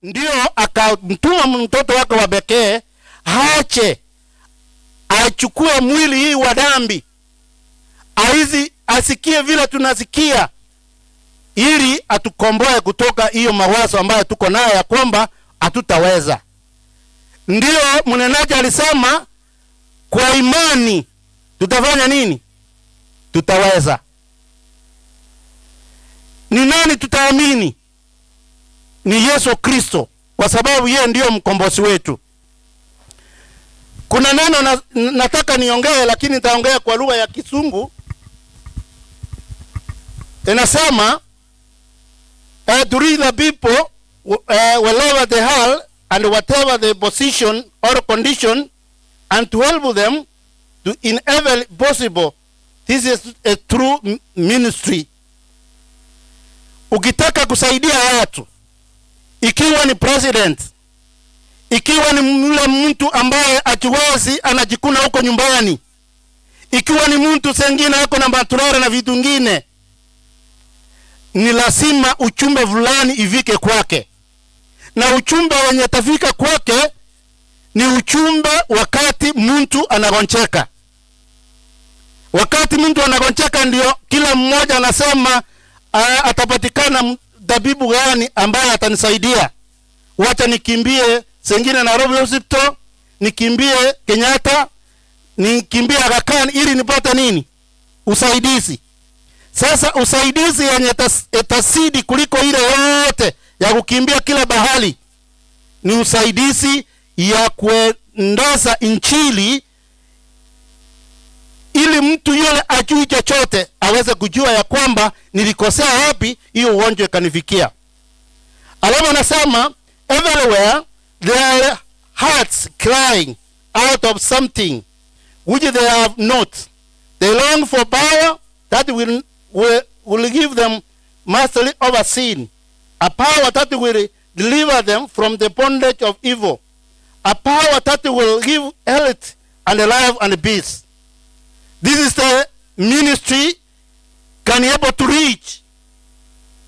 ndio akamtuma mtoto wake wa pekee ache achukue mwili hii wa dhambi, asikie vile tunasikia, ili atukomboe kutoka hiyo mawazo ambayo tuko nayo ya kwamba hatutaweza. Ndio mnenaji alisema kwa imani tutafanya nini? Tutaweza. Ni nani tutaamini? Ni Yesu Kristo, kwa sababu yeye ndio mkombozi wetu. Kuna neno nataka niongee, lakini nitaongea kwa lugha ya Kisungu. Inasema to reach the people wherever they are and whatever the position or condition, and to help them to in every possible. This is a true ministry. Ukitaka kusaidia watu, ikiwa ni president, ikiwa ni mule mtu ambaye achiwazi anajikuna huko nyumbani, ikiwa ni mtu sengine hako na maturara na vitu ngine, ni lazima uchumbe fulani ivike kwake. Na uchumbe wenye tafika kwake ni uchumbe wakati mtu anagoncheka. Wakati mtu anagoncheka ndio kila mmoja anasema atapatikana tabibu gani ambaye atanisaidia. Wacha nikimbie sengine Nairobi Hospital, nikimbie Kenyatta, nikimbie Aga Khan ili nipate nini? Usaidizi. Sasa usaidizi yenye tasidi kuliko ile yote ya kukimbia kila bahali ni usaidizi ya kuendaza injili, ili mtu yule ajui chochote aweze kujua ya kwamba nilikosea wapi hiyo ugonjwa kanifikia. Alafu anasema everywhere there are hearts crying out of something which they have not. They long for power that will give them mastery over sin, a power that will deliver them from the bondage of evil, a power that will give health and life and peace. This is the ministry can be able to reach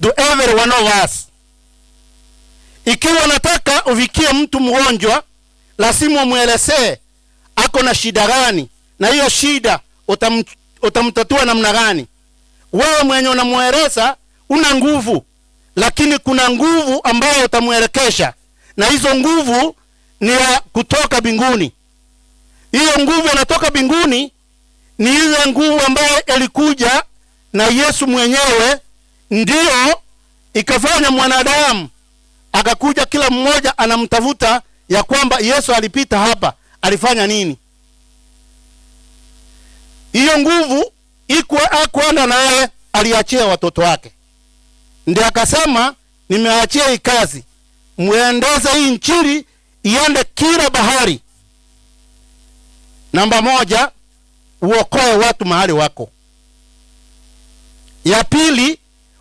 to every one of us. Ikiwa nataka ufikie mtu mgonjwa, lazima muelezee ako na shida gani, na hiyo shida utamtatua namna gani. Wewe mwenye unamueleza una nguvu, lakini kuna nguvu ambayo utamuelekesha, na hizo nguvu ni ya kutoka mbinguni. Hiyo nguvu inatoka mbinguni ni ile nguvu ambayo ilikuja na Yesu mwenyewe, ndio ikafanya mwanadamu akakuja, kila mmoja anamtafuta ya kwamba Yesu alipita hapa, alifanya nini? Hiyo nguvu hakuenda naye, aliachia watoto wake. Ndio akasema nimeachia hii kazi, muendeze hii injili iende kila bahari. Namba moja, uokoe watu mahali wako. Ya pili,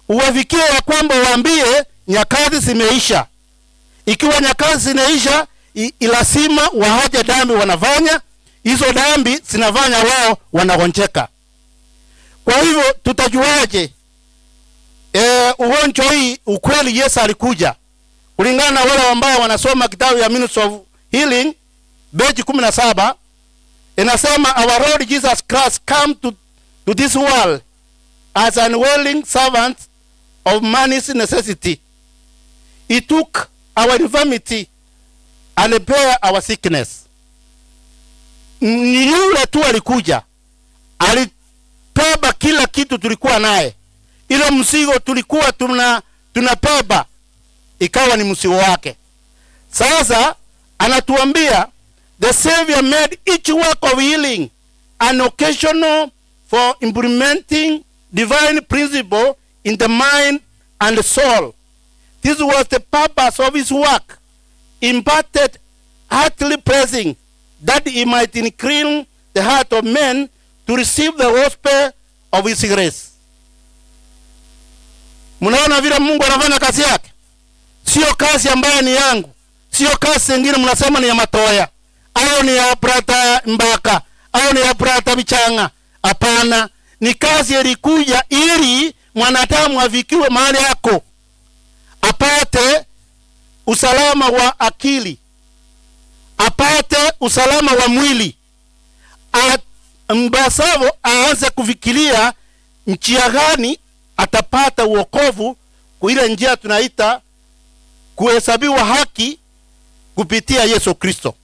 uwafikie ya kwamba waambie nyakati zimeisha. Ikiwa nyakati zimeisha, lazima waache dhambi wanafanya. Hizo dhambi zinafanya wao wanagonjeka. Kwa hivyo tutajuaje ugonjwa hii ukweli Yesu alikuja? Kulingana na wale ambao wanasoma kitabu ya Ministry of Healing page 17, inasema our Lord Jesus Christ come to this world as an willing servant of man's necessity. He took our infirmity and bear our sickness. Ni yule tu alikuja, alibeba kila kitu tulikuwa naye. Ile mzigo tulikuwa tunabeba ikawa ni mzigo wake. Sasa anatuambia the Savior made each work of healing an occasional for implementing divine principle in the mind and the soul. This was the purpose of his work, imparted heartily praising that he might incline the heart of men to receive the gospel of his grace. Mnaona vile Mungu anafanya kazi yake? Sio kazi ambayo ni yangu, sio kazi nyingine mnasema ni ya Matoya, au ni ya Brata Mbaka, au ni ya Brata Bichanga. Hapana, ni kazi ilikuja ili mwanadamu afikiwe mahali yako, apate usalama wa akili, apate usalama wa mwili, mbasavo aanze kufikiria njia gani atapata uokovu, kwa ile njia tunaita kuhesabiwa haki kupitia Yesu Kristo.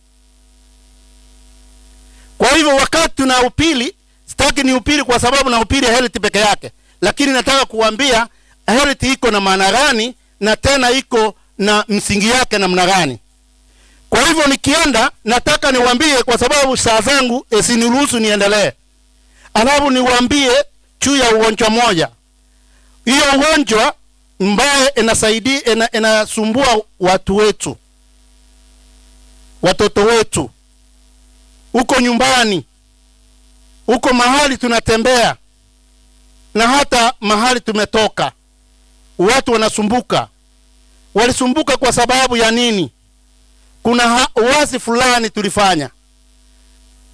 Kwa hivyo wakati tunahubiri, sitaki nihubiri kwa sababu nahubiri health peke yake, lakini nataka kuambia health iko na maana gani na tena iko na msingi yake namna gani. Kwa hivyo nikienda, nataka niwaambie, kwa sababu saa zangu isiniruhusu niendelee, alafu niwaambie juu ya ugonjwa moja. Hiyo ugonjwa mbaya inasumbua watu wetu, watoto wetu, uko nyumbani, uko mahali tunatembea, na hata mahali tumetoka. Watu wanasumbuka. Walisumbuka kwa sababu ya nini? Kuna wazi fulani tulifanya.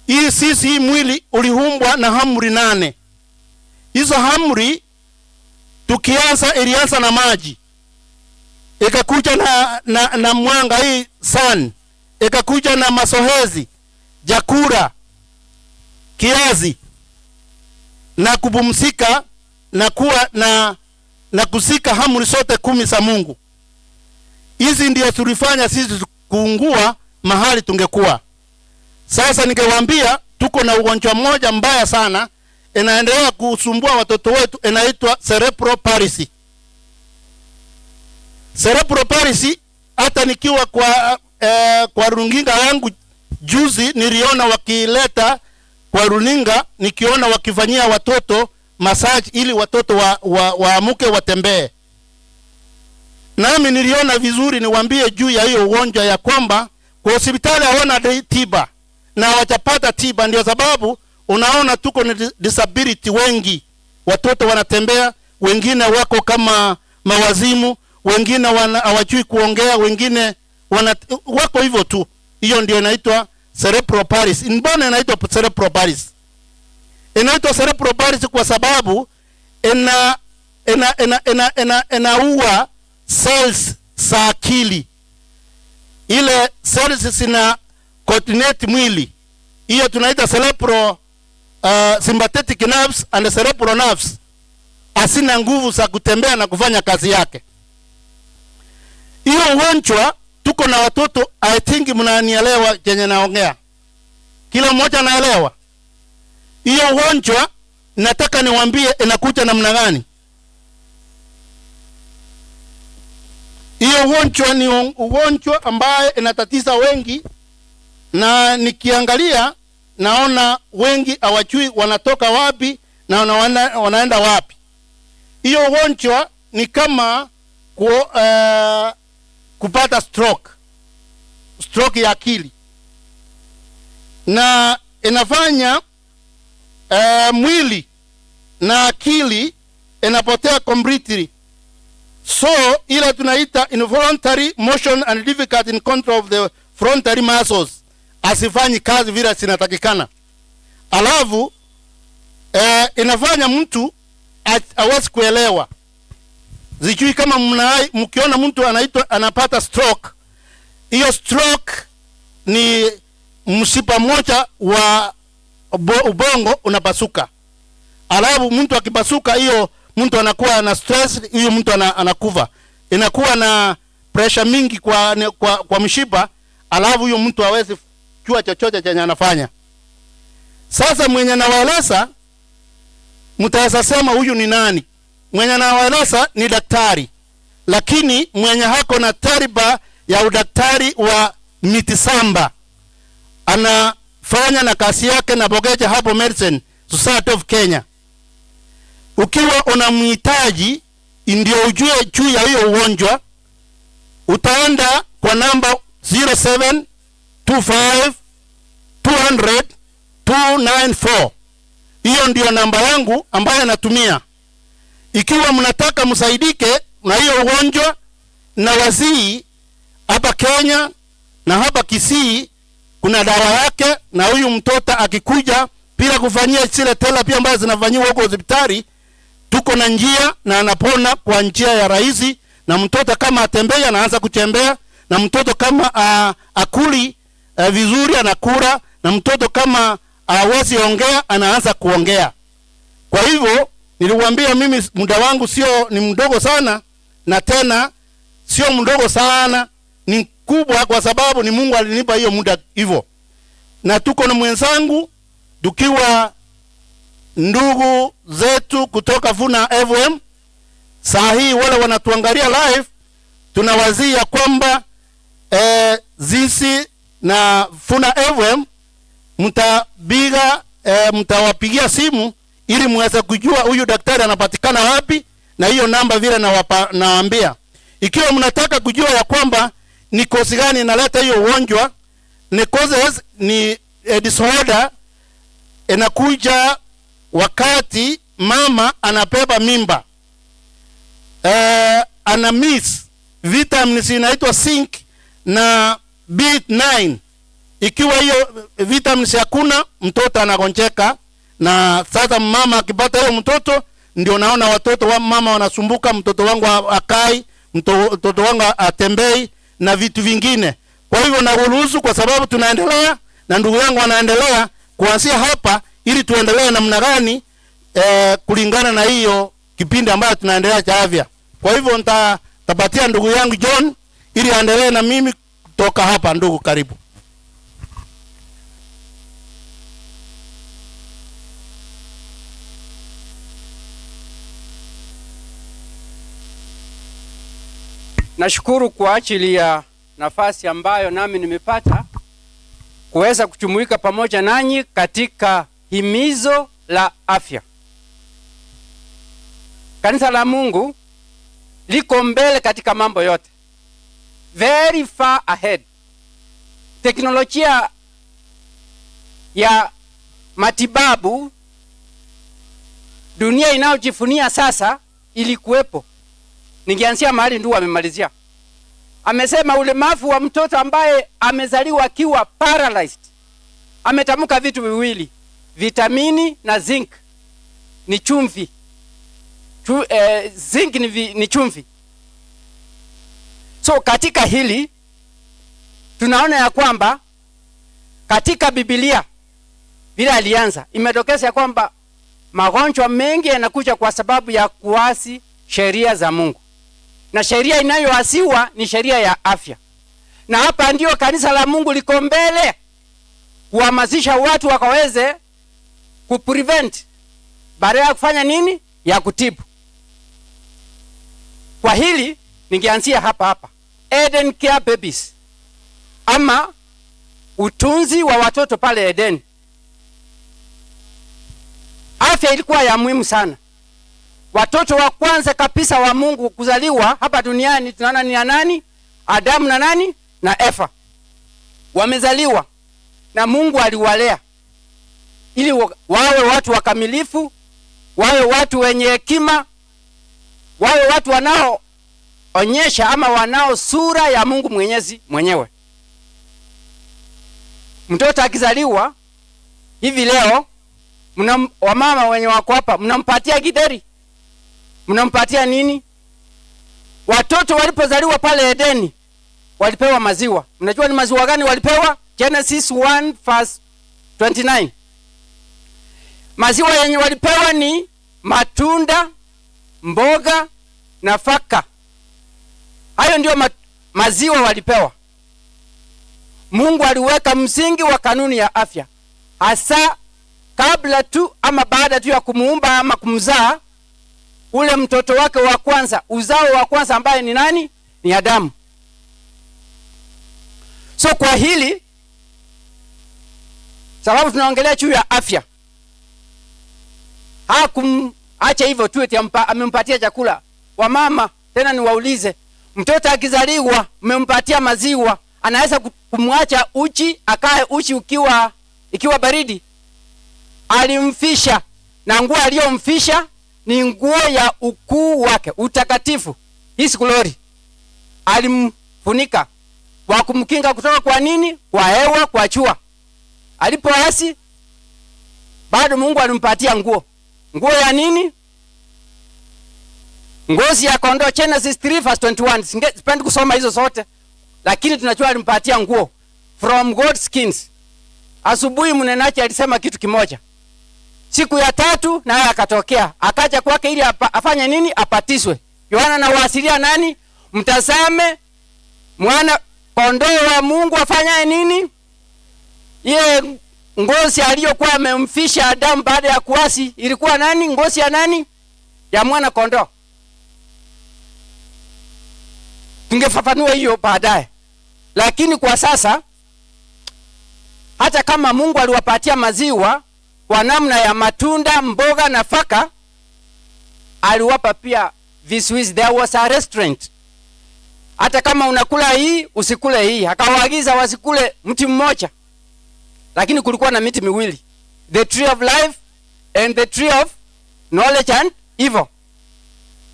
Hii mwili ulihumbwa na amri 8. Hizo amri ilianza na maji, ikakuja na mwanga, hii sun, ikakuja na masohezi, jakura, kiazi, na kupumzika, na kuwa na kusika amri zote 10 za Mungu. Hizi ndio tulifanya sisi kuungua mahali tungekuwa. Sasa ningewaambia tuko na ugonjwa mmoja mbaya sana inaendelea kusumbua watoto wetu, inaitwa cerebral palsy. Cerebral palsy, hata nikiwa kwa runinga yangu juzi niliona wakileta kwa runinga, nikiona wakifanyia watoto massage ili watoto waamuke watembee. Nami niliona vizuri niwaambie juu ya hiyo ugonjwa ya kwamba kwa hospitali hawana tiba na hawajapata tiba. Ndio sababu unaona tuko na disability wengi. Watoto wanatembea, wengine wako kama mawazimu, wengine hawajui kuongea, wengine wako hivyo tu. Hiyo ndio inaitwa cerebral palsy. Mbona inaitwa cerebral palsy? Inaitwa cerebral palsy kwa sababu inaua cells za akili. Ile cells zina coordinate mwili. Hiyo tunaita cerebral sympathetic nerves and cerebral nerves. Asina nguvu za kutembea na kufanya kazi yake. Hiyo ugonjwa tuko na watoto, I think mnanielewa jenye naongea. Kila mmoja anaelewa. Hiyo ugonjwa nataka niwaambie inakuja namna gani. Hiyo ugonjwa ni ugonjwa ambaye inatatiza wengi, na nikiangalia naona wengi hawajui wanatoka wapi na wanaenda wapi. Hiyo ugonjwa ni kama kupata stroke ya akili, na inafanya mwili na akili inapotea completely. So ile tunaita involuntary motion and difficulty in control of the frontal muscles, asifanyi kazi vile zinatakikana. Alafu inafanya mtu hawezi kuelewa. Sijui kama mkiona mtu anapata stroke. Hiyo stroke ni mshipa mmoja wa ubongo unapasuka. Alafu mtu akipasuka, hiyo mtu anakuwa na stress, hiyo mtu anakufa. Inakuwa na pressure mingi kwa mshipa, alafu huyo mtu hawezi jua chochote chenye anafanya. Sasa mwenye nawaeleza, mtaweza sema huyu ni nani? Mwenye nawaeleza ni daktari, lakini mwenye hako na tariba ya udaktari wa mitishamba, anafanya na kazi yake na Bogeja Herbal Medicine Society of Kenya. Ukiwa unamhitaji ndio ujue juu ya hiyo ugonjwa, utaenda kwa namba 0725 200 294. Hiyo ndio namba yangu ambayo natumia. Ikiwa mnataka msaidike na hiyo ugonjwa, na wazii hapa Kenya na hapa Kisii kuna dawa yake, na huyu mtoto akikuja bila kufanyia zile therapy ambazo zinafanywa huko hospitali, tuko na njia na anapona kwa njia ya rahisi. Na mtoto kama atembea anaanza kutembea, na mtoto kama akuli vizuri anakula, na mtoto kama hawezi ongea anaanza kuongea. Kwa hivyo niliwaambia mimi muda wangu sio ni mdogo sana, na tena sio mdogo sana, ni kubwa, kwa sababu ni Mungu alinipa hiyo muda hivyo. Na tuko na mwenzangu tukiwa ndugu zetu kutoka Vuna FM. Saa hii wale wanatuangalia live, tunawazia kwamba zisi na Vuna FM mtawapigia simu ili muweze kujua huyu daktari anapatikana wapi, na hiyo namba vile nawaambia. Ikiwa mnataka kujua ya kwamba ni kozi gani inaleta hiyo ugonjwa, ni causes ni disorder inakuja wakati mama anabeba mimba. Ana miss vitamins inaitwa zinc na B9. Ikiwa hiyo vitamins hakuna, mtoto anagonjeka, na sasa mama akipata hiyo mtoto, ndio naona watoto wa mama wanasumbuka, mtoto wangu akai, mtoto wangu atembei na vitu vingine. Kwa hivyo naruhusu, kwa sababu tunaendelea na ndugu yangu anaendelea kuanzia hapa, ili tuendelee namna gani kulingana na hiyo kipindi ambayo tunaendelea cha afya. Kwa hivyo nitapatia ndugu yangu John ili aendelee na mimi kutoka hapa. Ndugu, karibu. Nashukuru kwa ajili ya nafasi ambayo nami nimepata kuweza kujumuika pamoja nanyi katika himizo la afya. Kanisa la Mungu liko mbele katika mambo yote, very far ahead. Teknolojia ya matibabu dunia inayojifunia sasa ilikuwepo. Ningeanzia mahali ndugu amemalizia. Amesema ulemavu wa mtoto ambaye amezaliwa akiwa paralyzed. Ametamka vitu viwili, vitamini na zinc. Ni chumvi. Zinc ni chumvi. So katika hili tunaona ya kwamba katika Biblia vile alianza, imetokeza ya kwamba magonjwa mengi yanakuja kwa sababu ya kuasi sheria za Mungu. Na sheria inayoasiwa ni sheria ya afya. Na hapa ndio kanisa la Mungu liko mbele kuhamasisha watu wakaweze kuprevent baada ya kufanya nini? Ya kutibu. Kwa hili ningeanzia hapa. Eden Care Babies, ama utunzi wa watoto pale Eden. Afya ilikuwa ya muhimu sana. Watoto wa kwanza kabisa wa Mungu kuzaliwa hapa duniani tunaona ni nani? Adamu na nani? Na Eva. Wamezaliwa na Mungu aliwalea ili wawe watu wakamilifu, wawe watu wenye hekima, wawe watu wanaoonyesha ama wanao sura ya Mungu Mwenyezi mwenyewe. Mtoto akizaliwa hivi leo, wamama wenye wako hapa, mnampatia gideri? Mnampatia nini? Watoto walipozaliwa pale Edeni walipewa maziwa. Mnajua ni maziwa gani walipewa? Genesis 1:29. Maziwa yenye walipewa ni matunda, mboga, nafaka. Hayo ndio maziwa walipewa. Mungu aliweka msingi wa kanuni ya afya, hasa kabla tu ama baada tu ya kumuumba ama kumzaa ule mtoto wake wa kwanza, uzao wa kwanza ambaye ni nani? Ni Adamu. So kwa hili sababu tunaongelea juu ya afya, hakumacha hivyo tu eti amempatia chakula. Wamama tena niwaulize, mtoto akizaliwa umempatia maziwa, anaweza kumwacha uchi akae uchi ikiwa baridi? Alimfisha, na nguo aliyomfisha ni nguo ya ukuu wake, utakatifu, his glory. Alimfunika kwa kumkinga kutoka kwa nini? Kwa hewa, kwa jua. Alipoasi bado Mungu alimpatia nguo ya nini? Ngozi ya kondoo, Genesis 3:21. Sipendi kusoma hizo zote. lakini tunajua alimpatia nguo from goat skins. Asubuhi mnenaji alisema kitu kimoja. Siku ya tatu naye akatokea, akaja kwake ili afanye nini? Apatiswe. Yohana anawasilia nani? Mtazame mwana kondoo wa Mungu afanya nini? Ile ngozi aliyokuwa amemfisha Adamu baada ya kuasi ilikuwa nani? Ngozi ya nani? Ya mwana kondoo. Tungefafanua hiyo baadaye. Lakini kwa sasa hata kama Mungu aliwapatia maziwa kwa namna ya matunda, mboga, nafaka, aliwapa pia vizuizi. There was a restraint. Hata kama unakula hii, usikule hii. Akawaagiza wasikule mti mmoja. Lakini kulikuwa na miti miwili. The tree of life and the tree of knowledge and evil.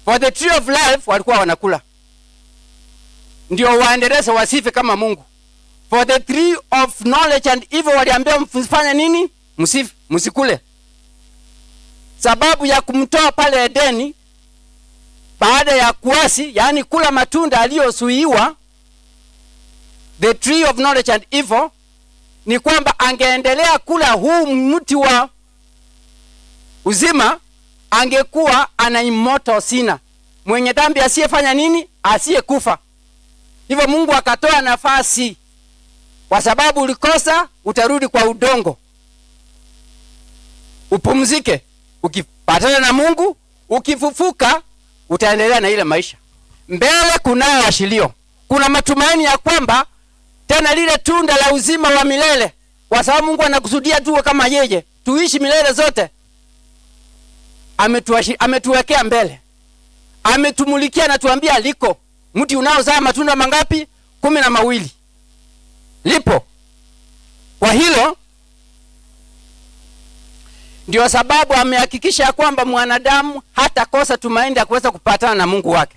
For the tree of life walikuwa wanakula, ndio waendeleze wasife kama Mungu. For the tree of knowledge and evil waliambia mfanye nini? Msikule. Sababu ya kumtoa pale Edeni baada ya kuasi, yani kula matunda aliyozuiwa, the tree of knowledge and evil, ni kwamba angeendelea kula huu mti wa uzima, angekuwa ana immortal sinner, mwenye dhambi asiyefanya nini? Asiyekufa. Hivyo Mungu akatoa nafasi, kwa sababu ulikosa, utarudi kwa udongo, upumzike. Ukipatana na Mungu, ukifufuka, utaendelea na ile maisha. Mbele kuna ashilio, kuna matumaini ya kwamba tena lile tunda la uzima wa milele, kwa sababu Mungu anakusudia tuwe kama yeye, tuishi milele zote. Ametuwekea mbele, ametumulikia na tuambia liko mti unaozaa matunda mangapi? 12 lipo. Kwa hilo ndio sababu amehakikisha kwamba mwanadamu hatakosa tumaini ya kuweza kupatana na Mungu wake.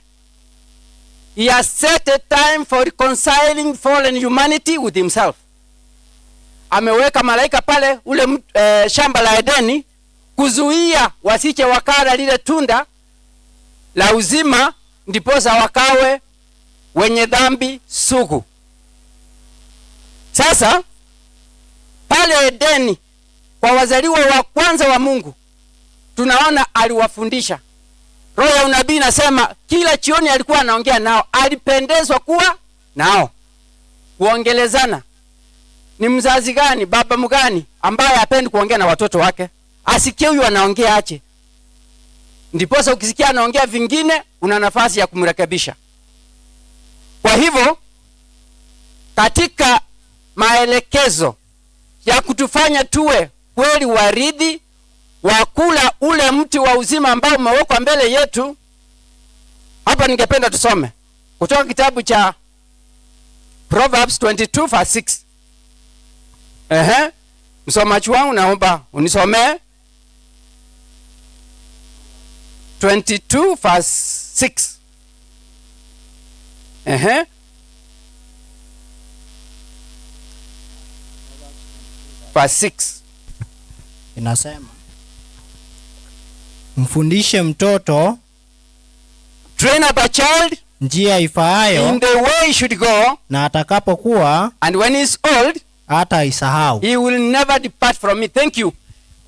He has set a time for reconciling fallen humanity with himself. Ameweka malaika pale ule shamba la Edeni kuzuia wasiche wakala lile tunda la uzima, ndiposa wakawe wenye dhambi sugu. Sasa pale Edeni kwa wazaliwa wa kwanza wa Mungu tunaona aliwafundisha. Roho ya unabii inasema kila jioni alikuwa anaongea nao, alipendezwa kuwa nao, kuongelezana. Ni mzazi gani, baba mgani ambaye hapendi kuongea na watoto wake? Asikie huyu anaongea aje. Ndiposa ukisikia anaongea vingine, una nafasi ya kumrekebisha. Kwa hivyo katika maelekezo ya kutufanya tuwe kweli waridhi wa kula ule mti wa uzima ambao umewekwa mbele yetu, hapa ningependa tusome kutoka kitabu cha Proverbs 22 verse 6. Msomaji wangu naomba unisomee 22 verse 6. Verse 6 inasema, mfundishe mtoto, train up a child njia ifaayo, in the way he should go, na atakapokuwa, and when he is old, hata isahau, he will never depart from it. Thank you.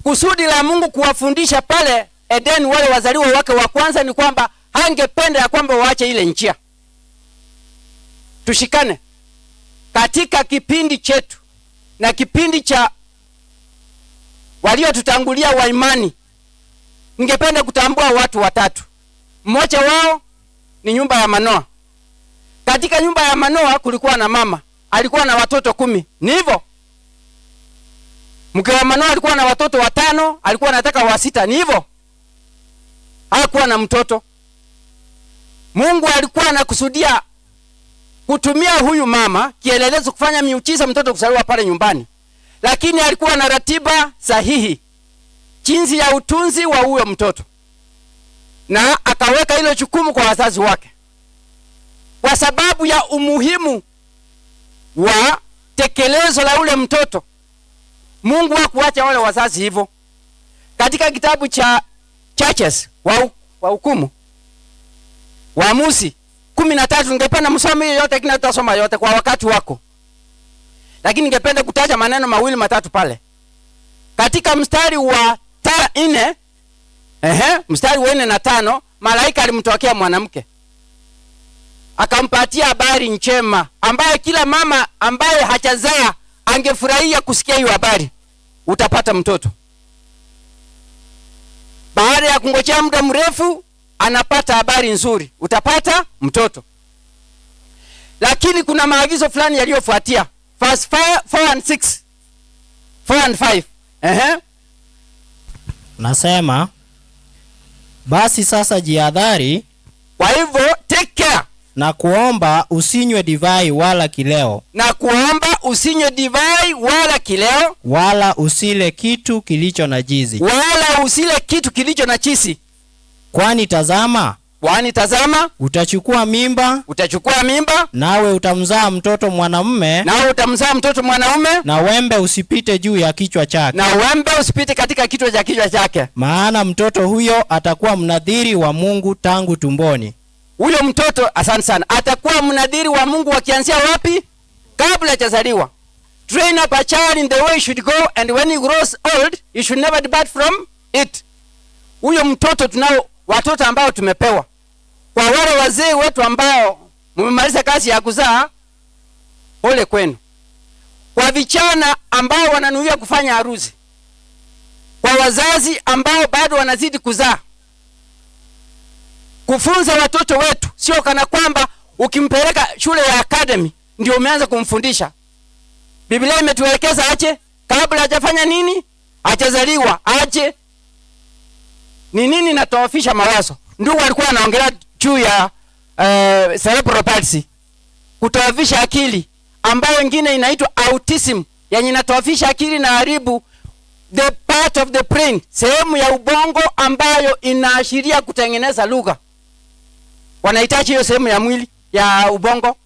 Kusudi la Mungu kuwafundisha pale Eden wale wazaliwa wake wa kwanza ni kwamba hangependa ya kwamba waache ile njia. Tushikane katika kipindi chetu na kipindi cha waliotutangulia wa imani. Ningependa kutambua watu watatu. Mmoja wao ni nyumba ya Manoa. Katika nyumba ya Manoa kulikuwa na mama, alikuwa na watoto 10. Ni hivyo. Mke wa Manoa alikuwa na watoto 5, alikuwa anataka wa 6. Ni hivyo. Hakuwa na mtoto. Mungu alikuwa anakusudia kutumia huyu mama kielelezo kufanya miujiza mtoto kuzaliwa pale nyumbani. Lakini alikuwa na ratiba sahihi jinsi ya utunzi wa huyo mtoto, na akaweka hilo jukumu kwa wazazi wake. Kwa sababu ya umuhimu wa tekelezo la ule mtoto, Mungu hakuacha wale wazazi hivyo. Katika kitabu cha Churches wa hukumu, Waamuzi 13 ningependa msome hiyo yote, lakini tutasoma yote kwa wakati wako. Lakini ningependa kutaja maneno mawili matatu pale. Katika mstari wa 4, mstari wa 4 na 5, malaika alimtokea mwanamke. Akampatia habari njema ambaye kila mama ambaye hajazaa angefurahia kusikia hiyo habari. Utapata mtoto. Baada ya kungojea muda mrefu anapata habari nzuri. Utapata mtoto. Lakini kuna maagizo fulani yaliyofuatia. Verse 4 and 6. 4 and 5. Nasema, basi sasa jihadhari. Kwa hivyo take care. Na kuomba usinywe divai wala kileo. Na kuomba usinywe divai wala kileo. Wala usile kitu kilicho najisi. Wala usile kitu kilicho najisi. Kwani tazama, utachukua mimba. Nawe utamzaa mtoto mwanamume. Na wembe usipite juu ya kichwa chake. Na wembe usipite katika kichwa chake. Maana mtoto huyo atakuwa mnadhiri wa Mungu tangu tumboni. Huyo mtoto, asante sana, atakuwa mnadhiri wa Mungu wakianzia wapi? Kabla hajazaliwa. Train up a child in the way he should go, and when he grows old, he should never depart from it. Huyo mtoto tunao, watoto ambao tumepewa. Kwa wale wazee wetu ambao mmemaliza kazi ya kuzaa, ole kwenu. Kwa vijana ambao wananuia kufanya harusi. Kwa wazazi ambao bado wanazidi kuzaa. Kufunza watoto wetu sio kana kwamba ukimpeleka shule ya academy ndio umeanza kumfundisha. Biblia imetuelekeza aje kabla hajafanya nini? Hajazaliwa aje. Ni nini natawafisha mawazo? Ndio walikuwa wanaongelea juu ya cerebral palsy. Kutawafisha akili ambayo wengine inaitwa autism, yani inatawafisha akili na haribu the part of the brain, sehemu ya ubongo ambayo inaashiria kutengeneza lugha. Wanahitaji hiyo sehemu ya mwili ya ubongo.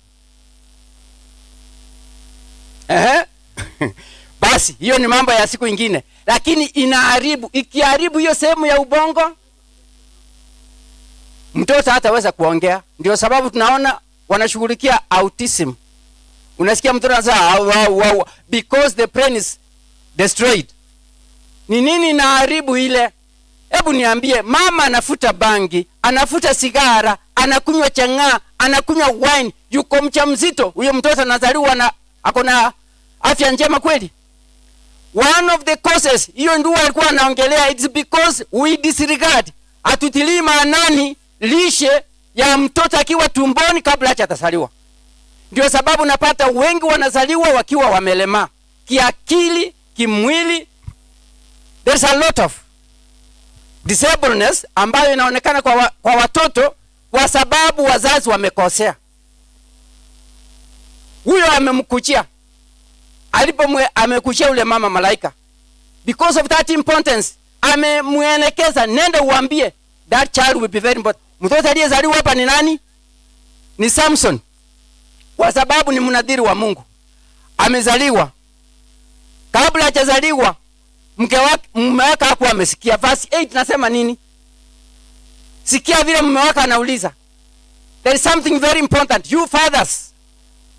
Basi hiyo ni mambo ya siku nyingine, lakini inaharibu. Ikiharibu hiyo sehemu ya ubongo, mtoto hataweza kuongea. Ndio sababu tunaona wanashughulikia autism. Unasikia mtoto anasema because the brain is destroyed. Ni nini inaharibu ile? Hebu niambie, mama anafuta bangi, anafuta sigara, anakunywa chang'aa, anakunywa wine, yuko mjamzito, huyo mtoto anazaliwa na akona afya njema kweli? One of the causes, hiyo ndio alikuwa anaongelea, it's because we disregard, atutilii maanani lishe ya mtoto akiwa tumboni kabla hajazaliwa. Ndio sababu napata wengi wanazaliwa wakiwa wamelemaa kiakili, kimwili. There's a lot of disableness ambayo inaonekana kwa watoto kwa sababu wazazi wamekosea. Huyo amemkuchia, amekuchia ule mama malaika. Because of that importance, amemuelekeza, nenda uambie that child will be very important. Mtoto aliyezaliwa hapa ni nani? Ni Samson. Kwa sababu ni mnadhiri wa Mungu. Amezaliwa. Kabla hajazaliwa, mume wake hakuwa amesikia. Verse 8 nasema nini? Sikia vile mume wake anauliza. There is something very important. You fathers,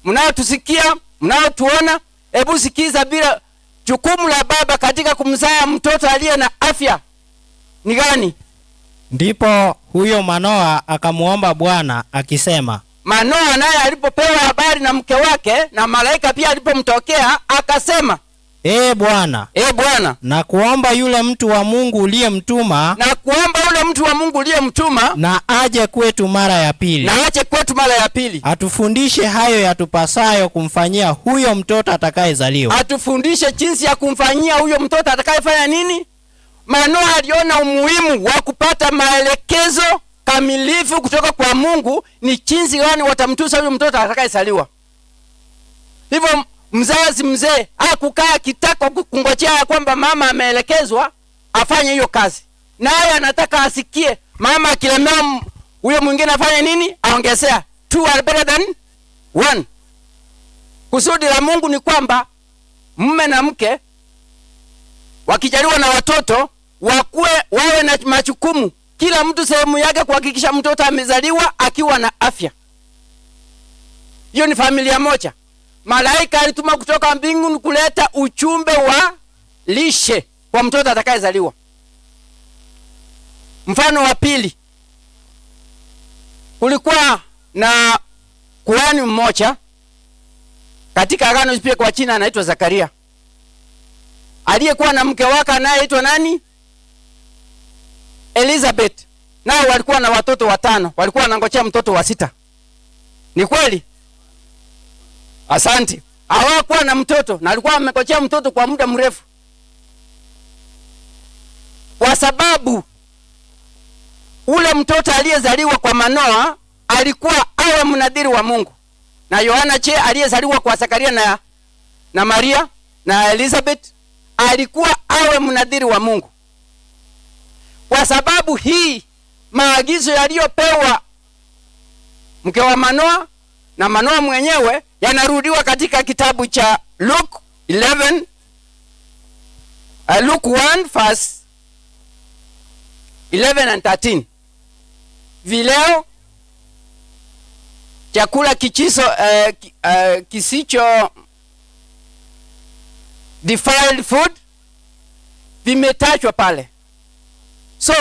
mnaotusikia, mnaotuona, hebu sikiza bila jukumu la baba katika kumzaa mtoto aliye na afya ni gani? Ndipo huyo Manoa akamuomba Bwana akisema. Manoa naye alipopewa habari na mke wake na malaika pia alipomtokea akasema, Bwana, na kuomba yule mtu wa Mungu uliyemtuma, na aje kwetu mara ya pili. Atufundishe hayo yatupasayo kumfanyia huyo mtoto atakayezaliwa. Atufundishe jinsi ya kumfanyia huyo mtoto atakayefanya nini? Manoa aliona umuhimu wa kupata maelekezo kamilifu kutoka kwa Mungu ni jinsi gani watamtusa huyo mtoto atakayezaliwa. Hivyo mzazi mzee hakukaa kitako kungojea kwamba mama ameelekezwa afanye hiyo kazi. Naye anataka asikie mama akilemewa huyo mwingine afanye nini? Aongezea. 2 are better than 1. Kusudi la Mungu ni kwamba mume na mke wakijaliwa na watoto wawe na majukumu, kila mtu sehemu yake kuhakikisha mtoto amezaliwa akiwa na afya. Hiyo ni familia moja. Malaika alituma kutoka mbinguni kuleta ujumbe wa lishe kwa mtoto atakayezaliwa. Mfano wa pili, kulikuwa na kuhani mmoja katika Agano Jipya kwa China anaitwa Zakaria, aliyekuwa na mke wake anayeitwa nani? Elizabeth. Nao walikuwa na watoto 5, walikuwa wanangojea mtoto wa 6. Ni kweli? Asante. Hawakuwa na mtoto na alikuwa amekojea mtoto kwa muda mrefu. Kwa sababu ule mtoto aliyezaliwa kwa Manoa alikuwa awe mnadhiri wa Mungu. Na Yohana aliyezaliwa kwa Zakaria na Maria na Elizabeth alikuwa awe mnadhiri wa Mungu. Kwa sababu hii maagizo yaliyopewa mke wa Manoa na Manoa mwenyewe yanarudiwa katika kitabu cha Luke 1 verse 11 and 13. Vileo chakula kisicho defiled food vimetajwa pale. So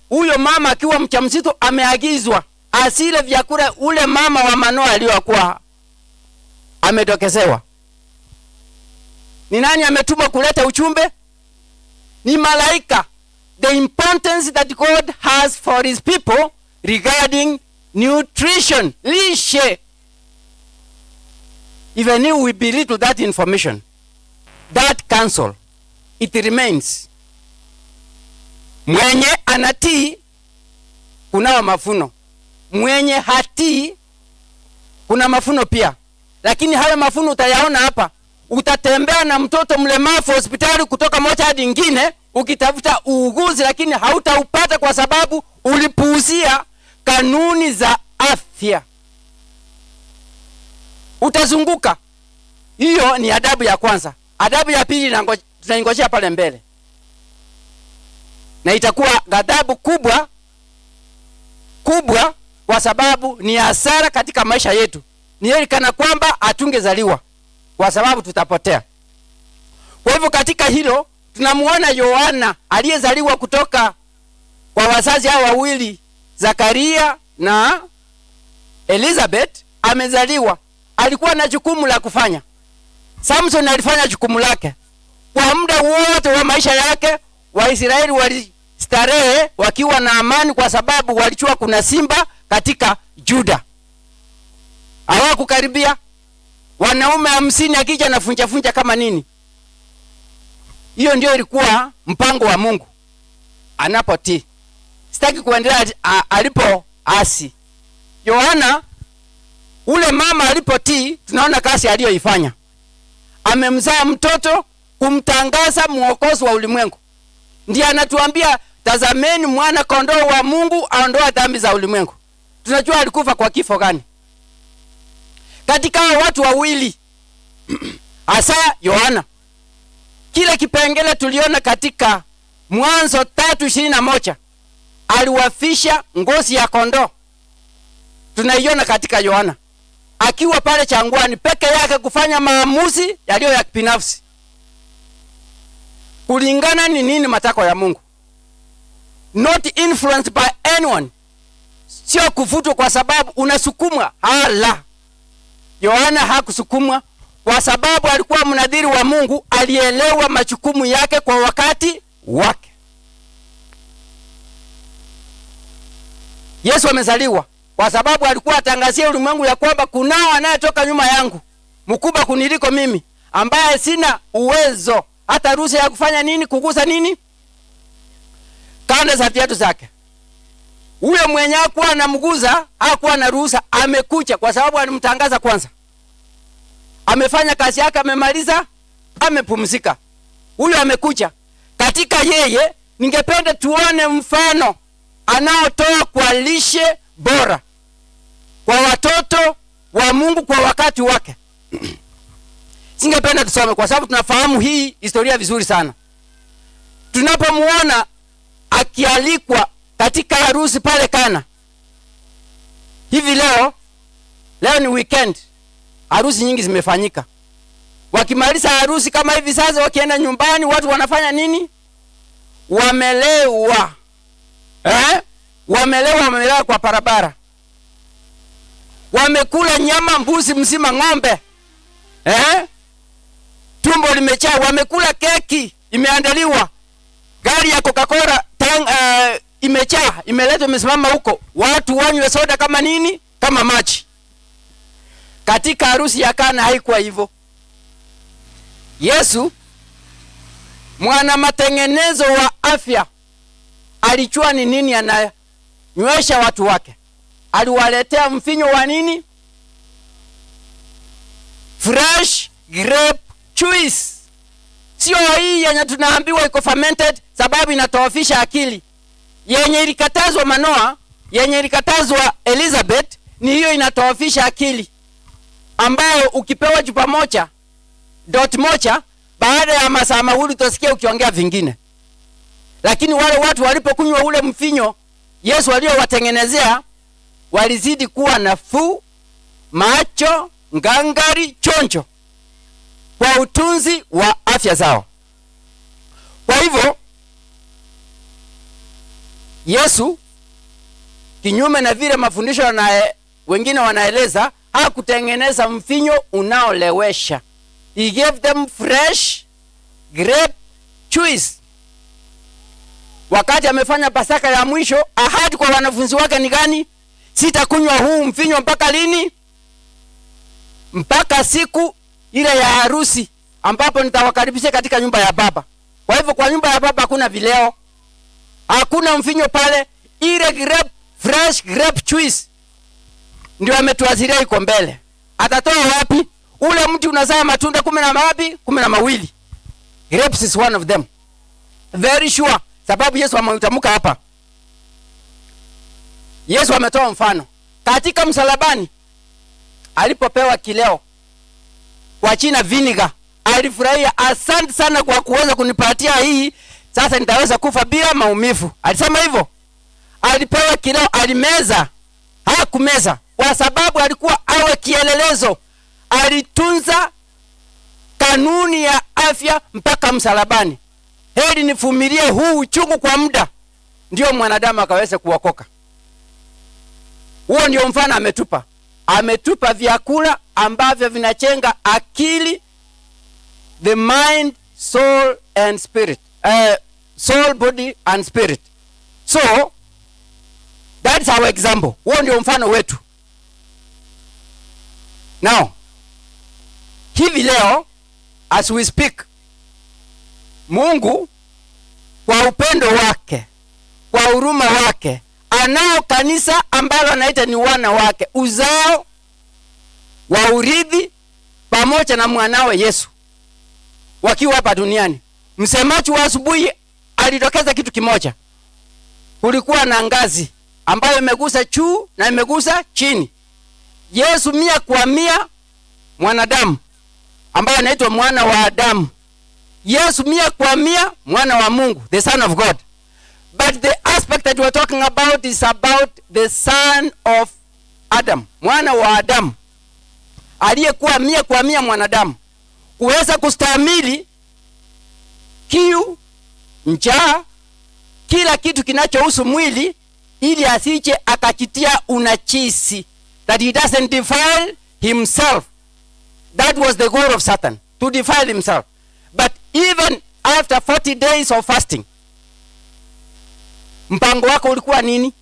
huyo mama akiwa mjamzito ameagizwa asile vyakula ule mama wa Manoa aliyokuwa ametokezewa. Ni nani ametuma kuleta ujumbe? Ni malaika. The importance that God has for his people regarding nutrition, lishe. Even if we belittle that information, that counsel, it remains. Mwenye anatii kunao mafuno, mwenye hatii kuna mafuno pia. Lakini hayo mafuno utayaona hapa. Utatembea na mtoto mlemavu hospitali kutoka moja hadi nyingine ukitafuta uuguzi, lakini hautaupata kwa sababu ulipuuzia kanuni za afya. Utazunguka. Hiyo ni adabu ya kwanza. Adabu ya pili tunaingojea pale mbele. Na itakuwa ghadhabu kubwa kwa sababu ni hasara katika maisha yetu. Ni heri kana kwamba hatungezaliwa kwa sababu tutapotea. Kwa hivyo katika hilo tunamuona Yohana aliyezaliwa kutoka kwa wazazi hao wawili, Zakaria na Elizabeth, amezaliwa. Alikuwa na jukumu la kufanya. Samson alifanya jukumu lake. Kwa muda wote wa maisha yake Waisraeli walistarehe wakiwa na amani kwa sababu walijua kuna simba katika Juda. Hawakukaribia. Wanaume 50 akija na funja kama nini. Hiyo ndio ilikuwa mpango wa Mungu anapotii. Sitaki kuendelea alipo asi. Yohana ule mama alipotii, tunaona kazi aliyoifanya. Amemzaa mtoto kumtangaza mwokozi wa ulimwengu. Ndiye anatuambia, tazameni mwana kondoo wa Mungu aondoa dhambi za ulimwengu. Tunajua alikufa kwa kifo gani. Katika watu wawili hasa Yohana, kile kipengele tuliona katika Mwanzo 3:21, aliwafisha ngozi ya kondoo. Tunaiona katika Yohana akiwa pale changwani peke yake kufanya maamuzi yaliyo ya binafsi. Kulingana ni nini matakwa ya Mungu. Not influenced by anyone. Sio kuvutwa kwa sababu unasukumwa. Hala. Yohana hakusukumwa kwa sababu alikuwa mnadhiri wa Mungu, alielewa majukumu yake kwa wakati wake. Yesu amezaliwa kwa sababu alikuwa atangazia ulimwengu ya kwamba kunao anayetoka nyuma yangu, mkubwa kuniliko mimi, ambaye sina uwezo hata ruhusa ya kufanya nini, kugusa nini, kanda za viatu zake. Ule mwenye hakuwa anamguza, hakuwa na ruhusa, amekuja kwa sababu alimtangaza kwanza. Amefanya kazi yake, amemaliza, amepumzika. Huyo amekuja. Katika yeye ningependa tuone mfano anaotoa kwa lishe bora kwa watoto wa Mungu kwa wakati wake. Singependa tusome kwa sababu tunafahamu hii historia vizuri sana. Tunapomuona akialikwa katika harusi pale Kana. Hivi leo ni weekend. harusi nyingi zimefanyika. Wakimaliza harusi kama hivi sasa, wakienda nyumbani, watu wanafanya nini? Wamelewa. Wamelewa kwa barabara. Wamekula nyama mbuzi mzima, ng'ombe. Tumbo limejaa. Wamekula keki imeandaliwa. Gari ya Coca-Cola imejaa, imeletwa, imesimama huko. Watu wanywe soda kama nini? Kama maji. Katika harusi ya Kana haikuwa hivyo. Yesu, mwana matengenezo wa afya, alijua ni nini ananywesha watu wake. Aliwaletea mvinyo wa nini? Fresh grape juice. Sio hii yenye tunaambiwa iko fermented sababu inatoofisha akili. Yenye ilikatazwa Manoa, yenye ilikatazwa Elizabeth, ni hiyo inatoofisha akili. Ambayo ukipewa chupa moja, dot moja, baada ya masaa mawili utasikia ukiongea vingine. Lakini wale watu walipokunywa ule mvinyo Yesu aliowatengenezea, walizidi kuwa nafuu, macho, ngangari, chonjo kwa utunzi wa afya zao. Kwa hivyo Yesu, kinyume na vile mafundisho wengine wanaeleza, hakutengeneza mvinyo unaolewesha. He gave them fresh grape juice. Wakati amefanya Pasaka ya mwisho, ahadi kwa wanafunzi wake ni gani? Sitakunywa huu mvinyo mpaka lini? Mpaka siku ile ya harusi ambapo nitawakaribisha katika nyumba ya Baba. Kwa hivyo kwa nyumba ya Baba hakuna vileo. Hakuna mvinyo pale. Ile fresh grape juice ndio ametuaziria iko mbele. Atatoa wapi? Ule mti unazaa matunda 12. Grapes is one of them. Very sure. Sababu Yesu ameutamka hapa. Yesu ametoa mfano. Katika msalabani alipopewa kileo kwa jina vinegar, alifurahia, asante sana kwa kuweza kunipatia hii, sasa nitaweza kufa bila maumivu. Alisema hivyo. Alipewa kileo, alimeza. Hakumeza kwa sababu alikuwa awe kielelezo. Alitunza kanuni ya afya mpaka msalabani. Heri nivumilie huu uchungu kwa muda, ndio mwanadamu akaweza kuokoka. Huo ndio mfano ametupa. Ametupa vyakula ambavyo vinachenga akili, the mind, soul and spirit. Soul, body and spirit. So that's our example. Huo ndio mfano wetu. Now, hivi leo as we speak, Mungu kwa upendo wake, kwa huruma wake, anao kanisa ambalo anaita ni wana wake, uzao wa urithi pamoja na mwanawe Yesu wakiwa hapa duniani. Msemaji wa asubuhi alitokeza kitu kimoja. Kulikuwa na ngazi ambayo imegusa juu na imegusa chini. Yesu 100% mwanadamu ambaye anaitwa mwana wa Adamu. Yesu 100% mwana wa Mungu, the Son of God. But the aspect that we're talking about is about the son of Adam, mwana wa Adamu, aliyekuwa 100% mwanadamu, kuweza kustahimili kiu, njaa, kila kitu kinachohusu mwili, ili asije akakitia unachisi, that he doesn't defile himself. That was the goal of Satan, to defile himself. But even after 40 days of fasting, mpango wako ulikuwa nini?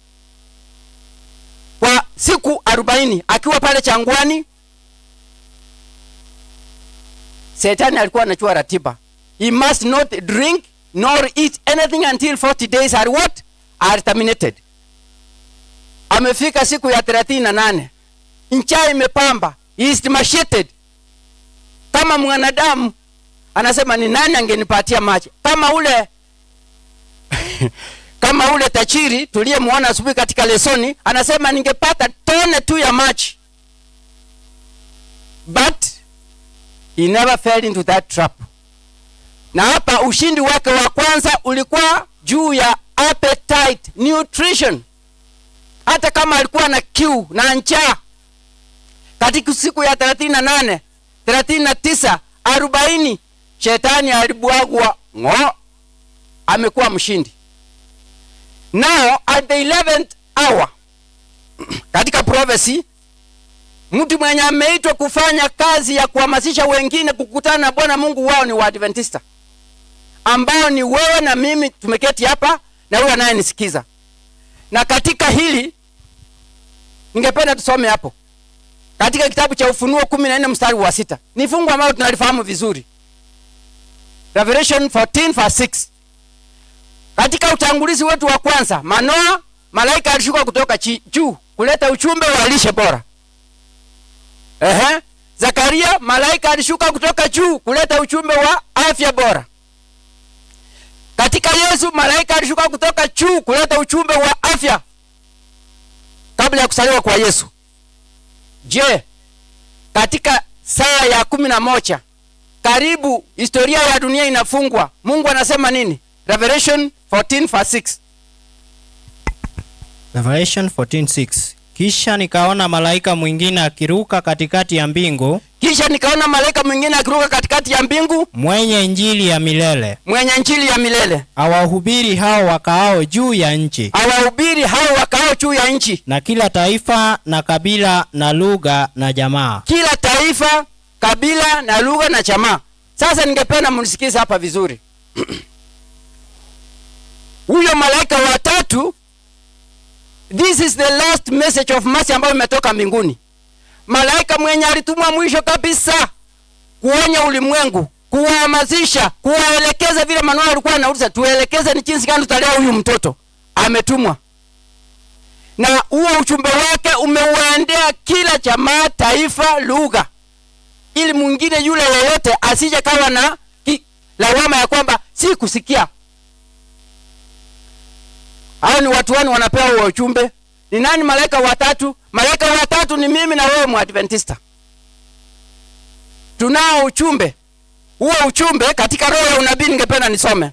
Kwa siku 40 akiwa pale changwani, Shetani alikuwa anachua ratiba. He must not drink nor eat anything until 40 days are what? Are terminated. Amefika siku ya 38. Njaa imepamba. He is emaciated. Kama mwanadamu anasema ni nani angenipatia maji? Kama ule tajiri tuliyemwona asubuhi katika lesoni, anasema ningepata tone tu ya maji. But he never fell into that trap. Na hapa ushindi wake wa kwanza ulikuwa juu ya appetite, nutrition. Hata kama alikuwa na kiu na njaa, Katika siku ya 38, 39, 40 shetani alibwagwa amekuwa mshindi. Now at the 11th hour katika prophecy, mtu mwenye ameitwa kufanya kazi ya kuhamasisha wengine kukutana na Bwana Mungu wao ni Waadventista, ambao ni wewe na mimi tumeketi hapa na huyu anayenisikiza. Na katika hili ningependa tusome hapo katika kitabu cha Ufunuo 14 mstari wa 6. Ni fungu ambalo tunalifahamu vizuri. Revelation 14 verse 6. Katika utangulizi wetu wa kwanza, Manoa malaika alishuka kutoka juu kuleta ujumbe wa lishe bora. Zakaria malaika alishuka kutoka juu kuleta ujumbe wa afya bora. Katika Yesu malaika alishuka kutoka juu kuleta ujumbe wa afya kabla ya kusaliwa kwa Yesu. Je, katika saa ya 11 karibu historia ya dunia inafungwa, Mungu anasema nini? Revelation 14 verse 6. Revelation 14:6. Kisha nikaona malaika mwingine akiruka katikati ya mbingu. Mwenye injili ya milele. Awahubiri hao wakaao juu ya nchi. Na kila taifa na kabila na lugha na jamaa. Sasa ningependa mnisikize hapa vizuri. Huyo malaika wa tatu, this is the last message of mercy ambayo imetoka mbinguni. Malaika mwenye alitumwa mwisho kabisa kuonya ulimwengu, kuwahamasisha, kuwaelekeza vile Manoa alikuwa anauliza, tuelekeze ni jinsi gani tutalea huyu mtoto. Ametumwa. Na huo ujumbe wake umeuendea kila jamaa, taifa, lugha. Ili mwingine yule yeyote asije kawa na lawama ya kwamba si kusikia. Hao ni watu wani wanapewa huo ujumbe. Ni nani malaika watatu? Malaika watatu ni mimi na wewe Mwadventista. Tunao ujumbe. Huo ujumbe katika roho ya unabii ningependa nisome.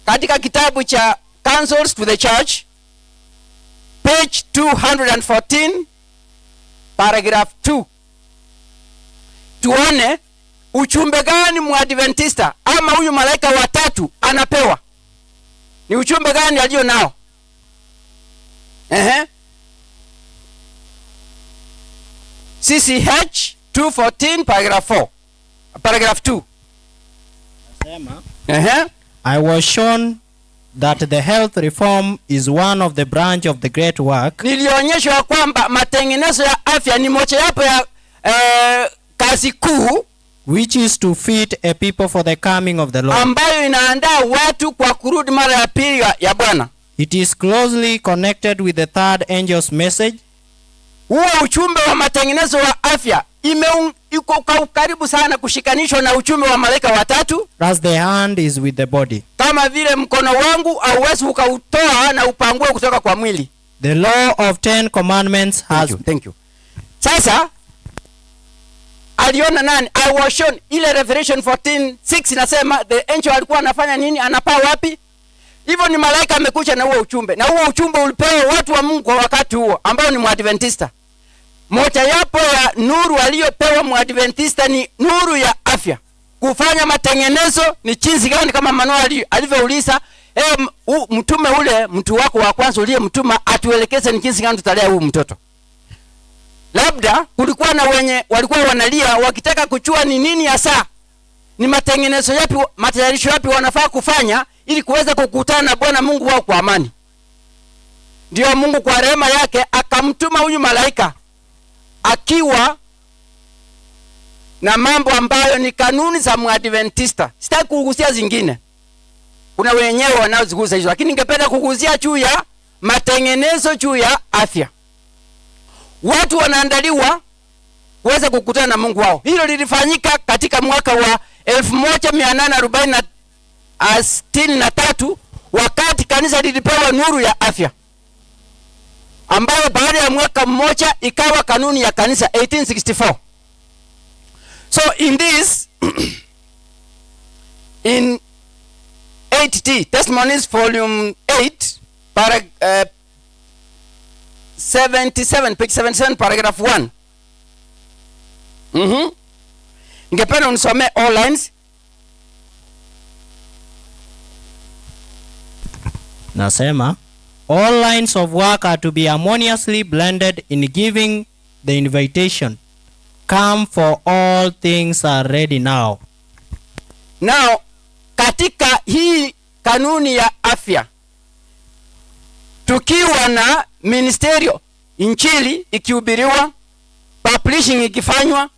Katika kitabu cha Counsels to the Church, page 214, paragraph 2. Tuone ujumbe gani Mwadventista ama huyu malaika watatu anapewa. Ni ujumbe gani alio nao? CCH 214 paragraph 4. Paragraph 2. Nasema, I was shown that the health reform is one of the branch of the great work. Nilionyeshwa kwamba matengenezo ya afya ni mojawapo ya kazi kuu, which is to fit a people for the coming of the Lord. Ambayo inaandaa watu kwa kurudi mara ya pili ya Bwana. It is closely connected with the third angel's message. Huo ujumbe wa matengenezo wa afya iko karibu sana kushikanishwa na ujumbe wa malaika watatu. As the hand is with the body. Kama vile mkono wangu hauwezi ukautoa na upangue kutoka kwa mwili. The law of 10 commandments has. Thank you. Sasa aliona nani? I was shown. Ile Revelation 14:6 inasema the angel alikuwa anafanya nini? Anapaa wapi? Hivyo ni malaika amekuja na huo ujumbe. Na huo ujumbe ulipewa watu wa Mungu kwa wakati huo ambao ni Mwadventista. Moja yapo ya nuru aliyopewa Mwadventista ni nuru ya afya. Kufanya matengenezo ni jinsi gani, kama Manoa alivyouliza, mtume ule mtu wako wa kwanza uliyemtuma atuelekeze ni jinsi gani tutalea huyu mtoto. Labda kulikuwa na wenye walikuwa wanalia wakitaka kujua ni nini hasa, ni matengenezo yapi, matayarisho yapi wanafaa kufanya ili kuweza kukutana na Bwana Mungu wao kwa amani. Ndio Mungu kwa rehema yake akamtuma huyu malaika akiwa na mambo ambayo ni kanuni za Mwadventista. Sitaki kugusia zingine, kuna wenyewe wanaozigusa hizo, lakini ningependa kugusia juu ya matengenezo juu ya afya. Watu wanaandaliwa kuweza kukutana na Mungu wao. Hilo lilifanyika katika mwaka wa 1863 wakati kanisa lilipewa nuru ya afya, ambayo baada ya mwaka mmoja ikawa kanuni ya kanisa 1864. So in this in 8T Testimonies volume 8 77 page 77 paragraph 1, Ningependa unisome all lines. Nasema, all lines of work are to be harmoniously blended in giving the invitation. Come, for all things are ready now. Now, katika hii kanuni ya afya, tukiwa na ministerio, injili ikihubiriwa, publishing ikifanywa,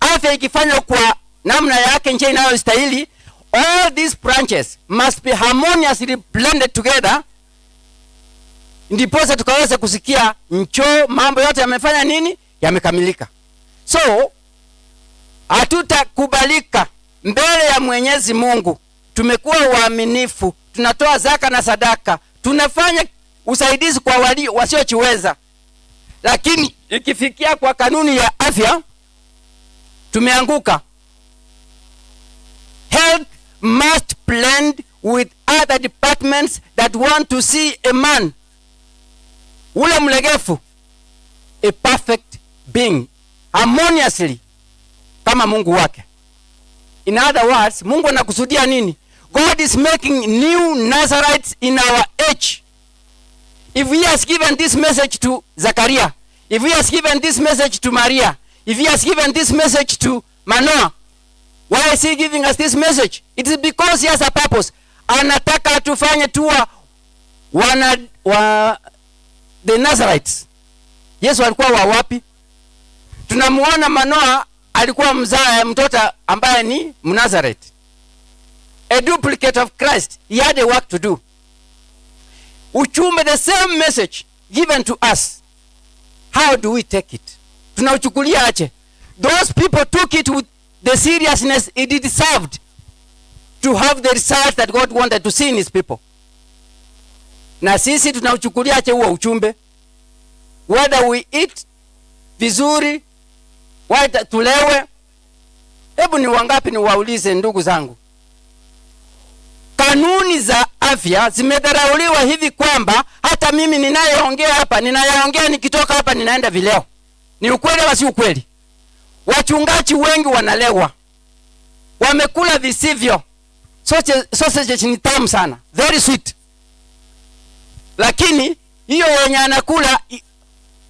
afya ikifanywa kwa namna yake njia inayostahili, all these branches must be harmoniously blended together, ndiposa tukaweza kusikia mambo yote yamefanya nini, yamekamilika. So hatutakubalika mbele ya Mwenyezi Mungu. Tumekuwa waaminifu, tunatoa zaka na sadaka, tunafanya usaidizi kwa wasiojiweza, lakini ikifikia kwa kanuni ya afya tumeanguka. Health must blend with other departments that want to see a man, ule mlegefu, a perfect being, harmoniously kama Mungu wake. In other words, Mungu anakusudia nini? God is making new Nazarites in our age. If he has given this message to Zachariah, if he has given this message to Maria, if he has given this message to Manoah, why is he giving us this message? It is because he has a purpose. Anataka tufanye tuwa the Nazarites. Yesu alikuwa wa wapi? Tunamuona Manoah alikuwa mtoto ambaye ni Mnazareth, a duplicate of Christ. He had a work to do. Uchumbe, the same message given to us. How do we take it? Tunauchukulia aje? Those people took it with the seriousness it deserved to have the result that God wanted to see in his people. Na sisi tunauchukulia aje huo uchumbe? Whether we eat vizuri, whether tulewe. Hebu ni wangapi ni waulize ndugu zangu. Kanuni za afya zimedharauliwa hivi kwamba hata mimi ninayeongea hapa, ninayaongea nikitoka hapa ninaenda vileo. Ni ukweli au si ukweli? Wachungaji wengi wanalewa, wamekula visivyo. Sausage ni tamu sana, very sweet, lakini hiyo yenye anakula,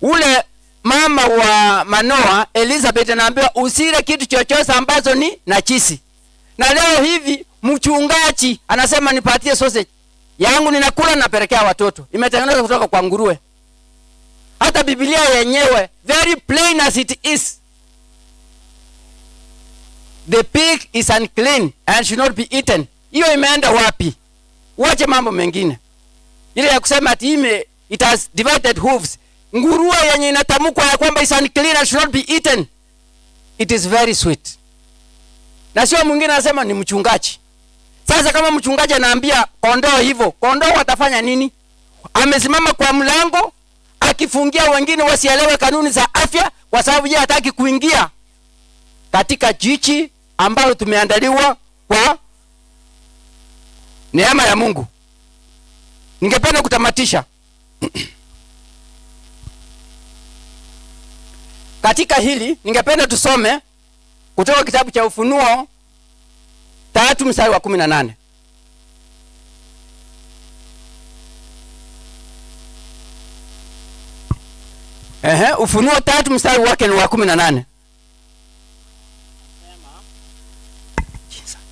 ule mama wa Manoa Elizabeth anaambiwa usile kitu chochote ambazo ni najisi. Na leo hivi mchungaji anasema nipatie sausage yangu, ninakula napelekea watoto, imetengenezwa kutoka kwa nguruwe. Hata Biblia yenyewe, very plain as it is, the pig is unclean and should not be eaten. Hiyo imeenda wapi? Wache mambo mengine. Ile ya kusema ati it has divided hooves. Nguruwe yenye inatamkwa ya kwamba is unclean and should not be eaten, it is very sweet. Na sio mwingine anasema ni mchungaji. Sasa kama mchungaji anaambia kondoo hivyo, kondoo watafanya nini? Amesimama kwa mlango akifungia wengine wasielewe kanuni za afya, kwa sababu yeye hataki kuingia katika jiji ambalo tumeandaliwa kwa neema ya Mungu. Ningependa kutamatisha katika hili. Ningependa tusome kutoka kitabu cha Ufunuo 3:18. Ufunuo 3:18.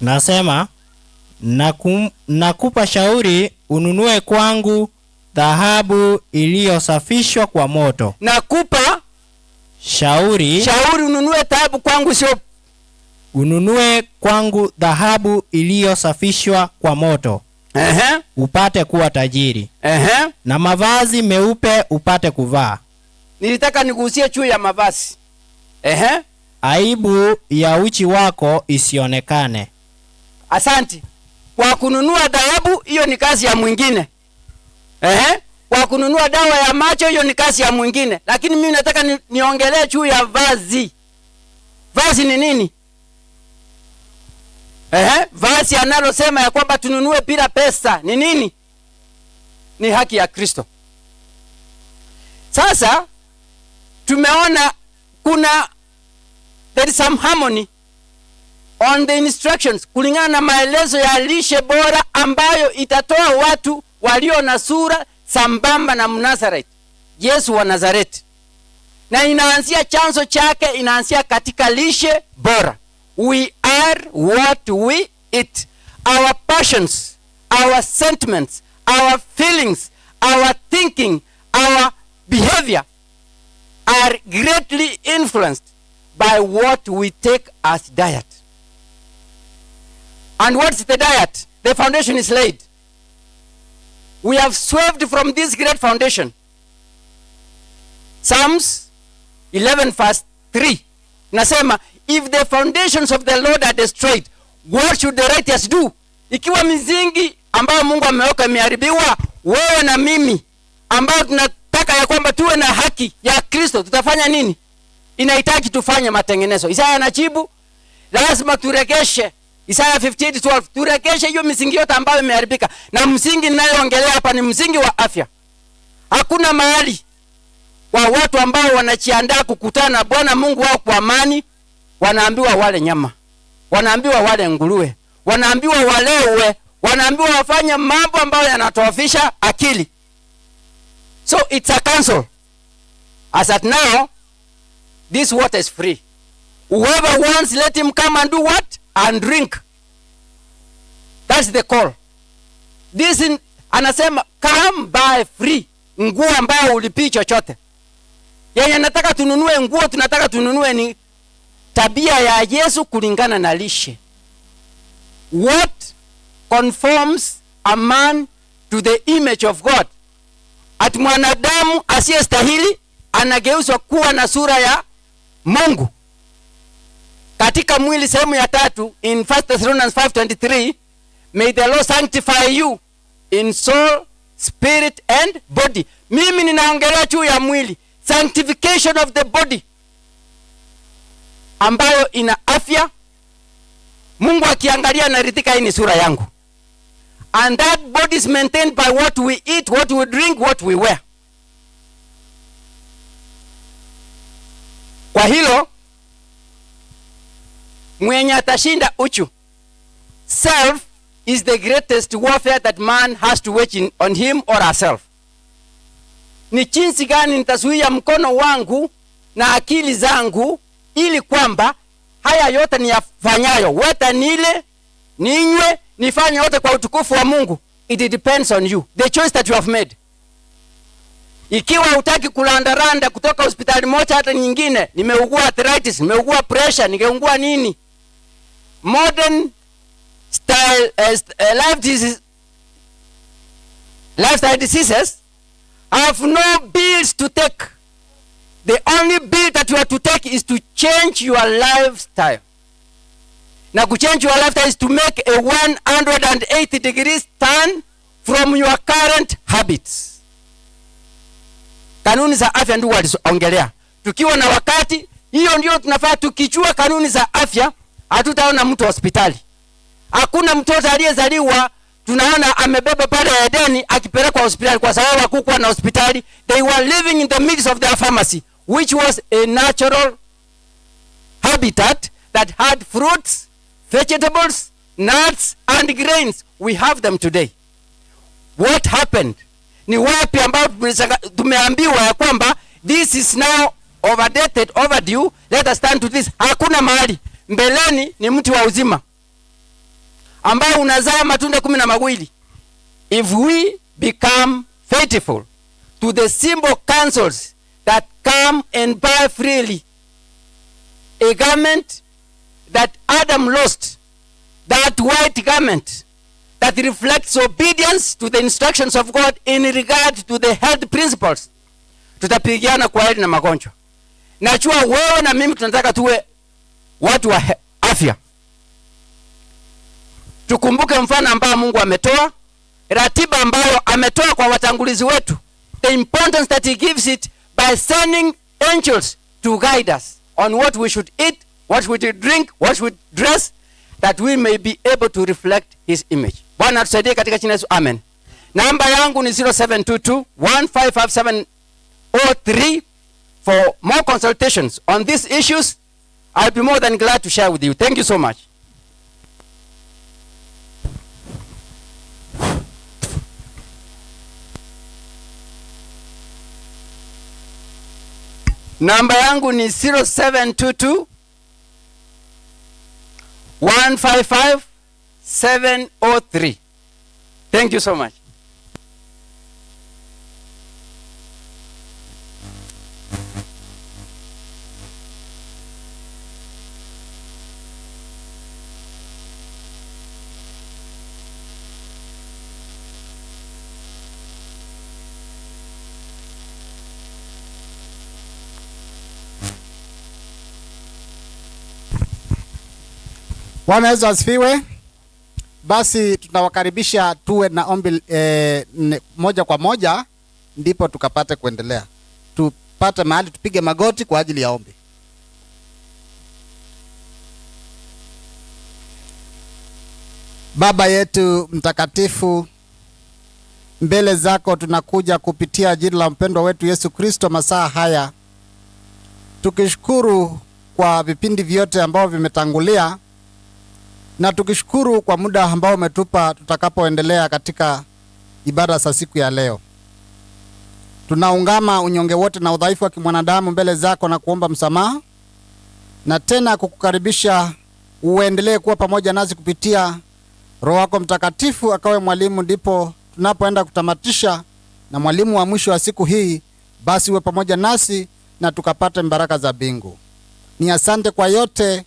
Nasema, nakupa shauri ununue kwangu dhahabu iliyosafishwa kwa moto. Nakupa shauri ununue dhahabu kwangu, sio ununue kwangu dhahabu iliyosafishwa kwa moto. Upate kuwa tajiri. Na mavazi meupe upate kuvaa. Nilitaka nigusie juu ya mavazi. Aibu ya uchi wako isionekane. Asante. Kwa kununua dhahabu, hiyo ni kazi ya mwingine. Kwa kununua dawa ya macho, hiyo ni kazi ya mwingine. Lakini mimi nataka niongelee juu ya vazi. Vazi ni nini? Vazi analosema ya kwamba tununue bila pesa ni nini? Ni haki ya Kristo. Sasa tumeona kuna there is some harmony on the instructions kulingana na maelezo ya lishe bora ambayo itatoa watu walio na sura sambamba na Mnazareti, Yesu wa Nazareti. Na inaanzia chanzo chake, inaanzia katika lishe bora. We are what we eat. Our passions, our sentiments, our feelings, our thinking, our behavior are greatly influenced by what we take as diet. And what's the diet? The foundation is laid. We have swerved from this great foundation. Psalms 11 verse 3 nasema, if the foundations of the Lord are destroyed, what should the righteous do? Ikiwa misingi ambayo Mungu ameweka imeharibiwa, wewe na mimi ambao tunataka ya kwamba tuwe na haki ya Kristo, tutafanya nini? Inahitaji tufanye matengenezo. Isaya anajibu, lazima turegeshe. Isaya 58:12, turegeshe hiyo misingi yote ambayo imeharibika. Na msingi ninayoongelea hapa ni msingi wa afya. Hakuna mahali wa watu ambao wanajiandaa kukutana na Bwana Mungu wao kwa amani, wanaambiwa wale nyama, wanaambiwa wale nguruwe, wanaambiwa walewe, wanaambiwa wafanye mambo ambayo yanatofisha akili. So it's a counsel. As at now, this water is free. Whoever wants, let him come and do what? And drink. That's the call. This in, anasema come buy free. Nguo ambayo ulipii chochote. Yeye nataka tununue nguo, tunataka tununue ni tabia ya Yesu kulingana na lishe. What conforms a man to the image of God? Ati mwanadamu asiyestahili anageuzwa kuwa na sura ya Mungu. Katika mwili sehemu ya 3 in 1 Thessalonians 5:23, may the Lord sanctify you in soul, spirit and body. Mimi ninaongelea juu ya mwili, sanctification of the body ambayo ina afya. Mungu akiangalia anaridhika, hii ni sura yangu. And that body is maintained by what we eat, what we drink, what we wear. Kwa hilo mwenye atashinda uchu. Self is the greatest warfare that man has to wage on him or herself. Ni jinsi gani nitazuia mkono wangu na akili zangu ili kwamba haya yote niyafanyayo, weta nile, ninywe, nifanye yote kwa utukufu wa Mungu. It depends on you, the choice that you have made. Ikiwa hutaki kulandaranda kutoka hospitali moja hata nyingine, nimeugua arthritis, nimeugua pressure, nimeugua nini, modern style lifestyle diseases have no bills to take. The only bill that you have to take is to change your lifestyle. Na kuchange your lifestyle is to make a 180 degrees turn from your current habits. Kanuni za afya ndio walizongelea. Tukiwa na wakati, hiyo ndio tunafaa tukichua kanuni za afya, hatutaona mtu hospitali. Hakuna mtoto aliyezaliwa tunaona amebeba pale Edeni akipelekwa hospitali kwa sababu hakukuwa na hospitali. They were living in the midst of their pharmacy, which was a natural habitat that had fruits, vegetables, nuts and grains. We have them today. What happened? Ni wapi ambapo tumeambiwa ya kwamba this is now overdated, overdue, let us turn to this. Hakuna mahali. Mbeleni ni mti wa uzima ambao unazaa matunda 12. If we become faithful to the simple counsels that come and buy freely, a garment that Adam lost, that white garment that reflects obedience to the instructions of God in regard to the health principles, tutapigana kwa hili na magonjwa. Najua wewe na mimi tunataka tuwe watu wa afya. Tukumbuke mfano ambao Mungu ametoa, ratiba ambayo ametoa kwa watangulizi wetu. The importance that he gives it by sending angels to guide us on what we should eat, what we should drink, what we should dress, that we may be able to reflect his image. Bwana tusaidie katika jina la Yesu. Amen. Namba yangu ni 0722-155703 for more consultations on these issues I'll be more than glad to share with you. Thank you so much. Namba yangu ni 0722 155 703. Thank you so much. Bwana Yesu asifiwe. Basi tunawakaribisha tuwe na ombi moja kwa moja, ndipo tukapate kuendelea. Tupate mahali tupige magoti kwa ajili ya ombi. Baba yetu mtakatifu, mbele zako tunakuja kupitia jina la mpendwa wetu Yesu Kristo masaa haya, tukishukuru kwa vipindi vyote ambao vimetangulia, na tukishukuru kwa muda ambao umetupa tutakapoendelea katika ibada za siku ya leo. Tunaungama unyonge wote na udhaifu wa kimwanadamu mbele zako na kuomba msamaha, na tena kukukaribisha uendelee kuwa pamoja nasi kupitia Roho wako Mtakatifu akawe mwalimu, ndipo tunapoenda kutamatisha na mwalimu wa mwisho wa siku hii. Basi uwe pamoja nasi na tukapate baraka za mbingu. Ni asante kwa yote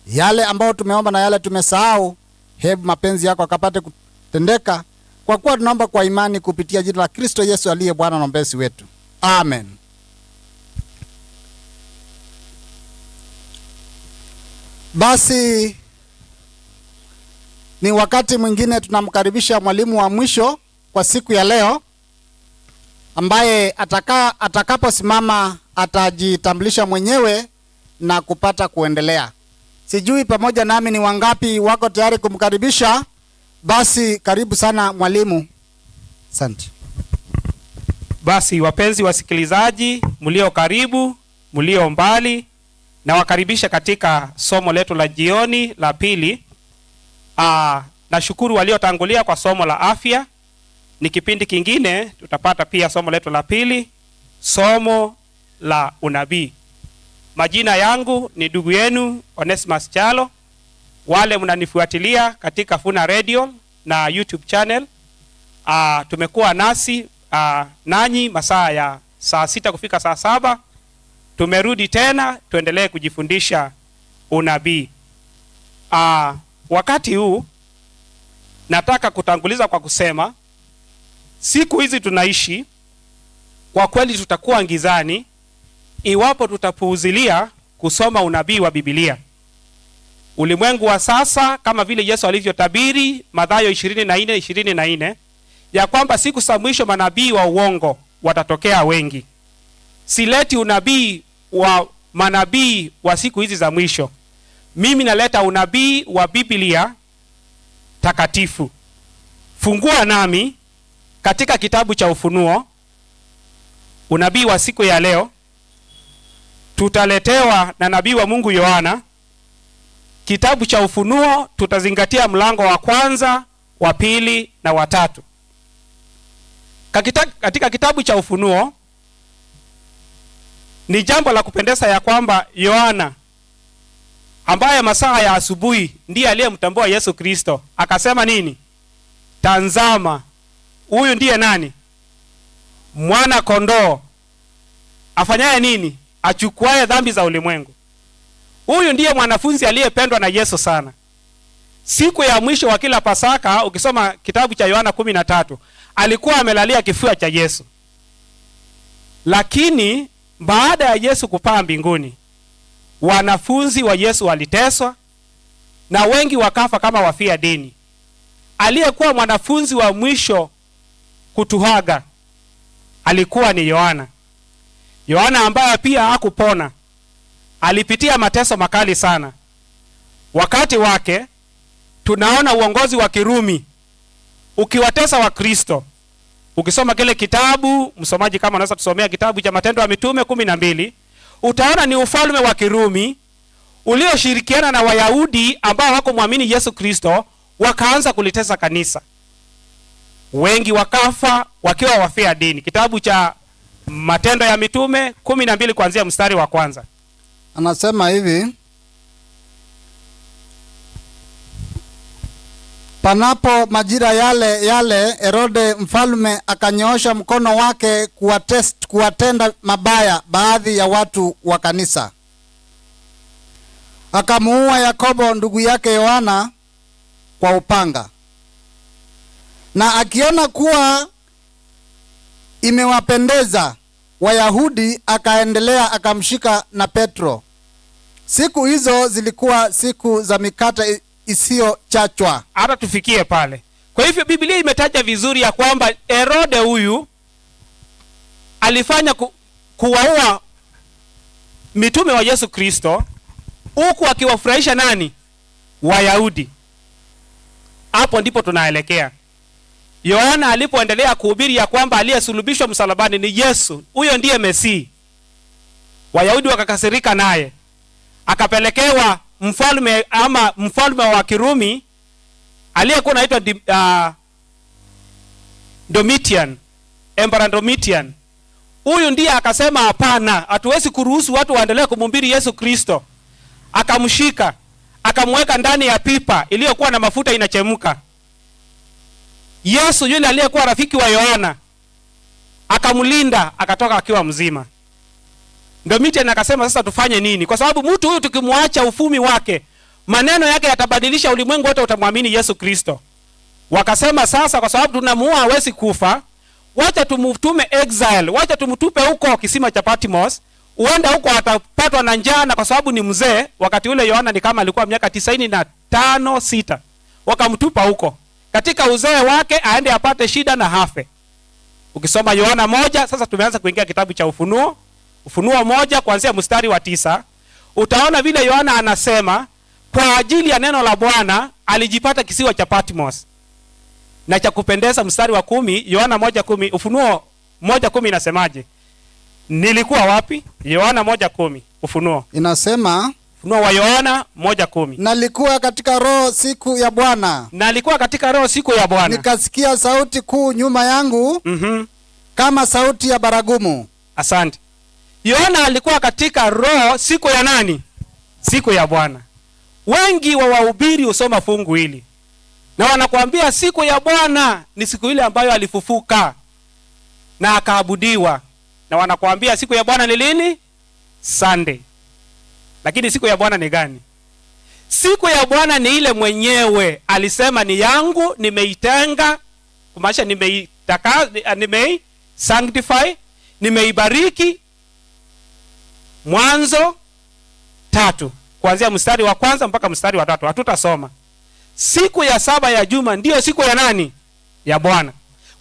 yale ambao tumeomba na yale tumesahau. Hebu mapenzi yako akapate kutendeka, kwa kuwa tunaomba kwa imani kupitia jina la Kristo Yesu aliye Bwana na Mwombezi wetu. Amen. Basi ni wakati mwingine tunamkaribisha mwalimu wa mwisho kwa siku ya leo, ambaye atakaposimama atajitambulisha mwenyewe na kupata kuendelea. Sijui pamoja nami ni wangapi wako tayari kumkaribisha. Basi karibu sana mwalimu. Asante. Basi wapenzi wasikilizaji, mlio karibu, mlio mbali, na wakaribisha katika somo letu la jioni la pili. Nashukuru waliotangulia kwa somo la afya. Ni kipindi kingine tutapata pia somo letu la pili, somo la unabii. Majina yangu ni ndugu yenu Onesimus Chalo. Wale mnanifuatilia katika Vuna Radio na YouTube channel, tumekuwa nasi nanyi masaa ya saa 6 kufika saa 7. Tumerudi tena tuendelee kujifundisha unabii. Wakati huu nataka kutanguliza kwa kusema, siku hizi tunaishi, kwa kweli tutakuwa ngizani iwapo tutapuuzilia kusoma unabii wa Biblia. Ulimwengu wa sasa, kama vile Yesu alivyotabiri Mathayo 24:24, ya kwamba siku za mwisho manabii wa uongo watatokea wengi. Sileti unabii wa manabii wa siku hizi za mwisho. Mimi naleta unabii wa Biblia takatifu. Fungua nami katika kitabu cha Ufunuo. Unabii wa siku ya leo tutaletewa na nabii wa Mungu Yohana. Kitabu cha Ufunuo tutazingatia mlango wa 1, wa 2 na wa 3. Katika kitabu cha Ufunuo ni jambo la kupendeza ya kwamba Yohana, ambaye masaa ya asubuhi ndiye aliyemtambua Yesu Kristo, akasema nini? Tazama, huyu ndiye nani? Mwana kondoo afanyaye nini? Achukuaye dhambi za ulimwengu. Huyu ndiye mwanafunzi aliyependwa na Yesu sana. Siku ya mwisho wa kila Pasaka, ukisoma kitabu cha Yohana 13, alikuwa amelalia kifua cha Yesu. Lakini baada ya Yesu kupaa mbinguni, wanafunzi wa Yesu waliteswa na wengi wakafa kama wafia dini. Aliyekuwa mwanafunzi wa mwisho kutuhaga alikuwa ni Yohana. Yohana ambaye pia hakupona, alipitia mateso makali sana. Wakati wake tunaona uongozi wa Kirumi ukiwatesa wa Kristo. Ukisoma kile kitabu, msomaji kama unaweza tusomea kitabu cha Matendo ya Mitume 12, utaona ni ufalme wa Kirumi ulioshirikiana na Wayahudi ambao wako muamini Yesu Kristo, wakaanza kulitesa kanisa. Wengi wakafa wakiwa wafia dini. Kitabu cha Matendo ya Mitume 12 kuanzia mstari wa kwanza. Anasema hivi: panapo majira yale Herode mfalme akanyoosha mkono wake kuwatenda mabaya baadhi ya watu wa kanisa. Akamuua Yakobo ndugu yake Yohana kwa upanga. Na akiona kuwa imewapendeza Wayahudi, akaendelea akamshika na Petro. Siku hizo zilikuwa siku za mikate isiyochachwa. Hata tufikie pale. Kwa hivyo Biblia imetaja vizuri ya kwamba Herode huyu alifanya kuwaua mitume wa Yesu Kristo, huku akiwafurahisha nani? Wayahudi. Hapo ndipo tunaelekea. Yohana alipoendelea kuhubiri ya kwamba aliyesulubishwa msalabani ni Yesu, huyo ndiye Mesihi, Wayahudi wakakasirika naye. Akapelekewa mfalme wa Kirumi aliyekuwa anaitwa Domitian, Emperor Domitian. Huyu ndiye akasema hapana, hatuwezi kuruhusu watu waendelee kumhubiri Yesu Kristo. Akamshika, akamweka ndani ya pipa iliyokuwa na mafuta inachemka. Yesu yule aliyekuwa rafiki wa Yohana akamlinda, akatoka akiwa mzima. Domitian akasema sasa tufanye nini? Kwa sababu mtu huyu tukimwacha ufumi wake, maneno yake yatabadilisha ulimwengu wote, utamwamini Yesu Kristo. Wakasema sasa kwa sababu tunamuua hawezi kufa, wacha tumtume exile, wacha tumtupe huko kisima cha Patmos, uenda huko atapatwa na njaa, na kwa sababu ni mzee, wakati ule Yohana ni kama alikuwa miaka 95-6. Wakamtupa huko. Katika uzee wake aende apate shida na hafe. Ukisoma Yohana 1, sasa tumeanza kuingia kitabu cha Ufunuo. Ufunuo 1 kuanzia mstari wa 9, utaona vile Yohana anasema kwa ajili ya neno la Bwana alijipata kisiwa cha Patmos. Na cha kupendeza mstari wa 10, Yohana 1:10, Ufunuo 1:10 inasemaje? Nilikuwa wapi? Yohana 1:10, Ufunuo. Inasema, Ufunuo wa Yohana 1:10. Nalikuwa katika roho siku ya Bwana. Nalikuwa katika roho siku ya Bwana. Nikasikia sauti kuu nyuma yangu, kama sauti ya baragumu. Asante. Yohana alikuwa katika roho siku ya nani? Siku ya Bwana. Wengi wa wahubiri usoma fungu hili na wanakuambia siku ya Bwana ni siku ile ambayo alifufuka na akaabudiwa, na wanakuambia siku ya Bwana ni lini? Sunday. Lakini siku ya Bwana ni gani? Siku ya Bwana ni ile mwenyewe alisema ni yangu, nimeitenga, kumaanisha sanctify, nimeibariki. Mwanzo 3 kuanzia mstari wa 1 mpaka mstari wa 3. Hatutasoma. Siku ya 7 ya juma ndiyo siku ya nani? Ya Bwana.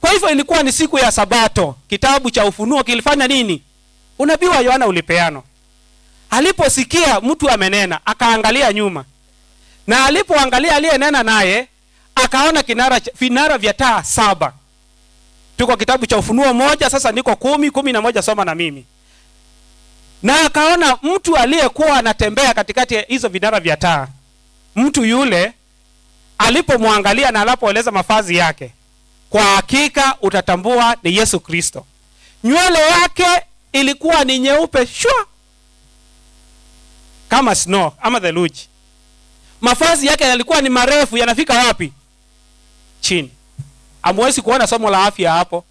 Kwa hivyo ilikuwa ni siku ya Sabato. Kitabu cha Ufunuo kilifanya nini? Unabii wa Yohana ulipeano. Aliposikia mtu amenena, akaangalia nyuma. Na alipoangalia aliyenena naye, akaona vinara vya taa 7. Tuko kitabu cha Ufunuo 1, sasa niko 10:11, soma na mimi. Na akaona mtu aliyekuwa anatembea katikati ya hizo vinara vya taa. Mtu yule alipomwangalia na anapoeleza mavazi yake, kwa hakika utatambua ni Yesu Kristo. Nywele yake ilikuwa ni nyeupe shwa kama snow ama theluji. Mavazi yake yalikuwa ni marefu, yanafika wapi? Chini. Hamwezi kuona somo la afya hapo.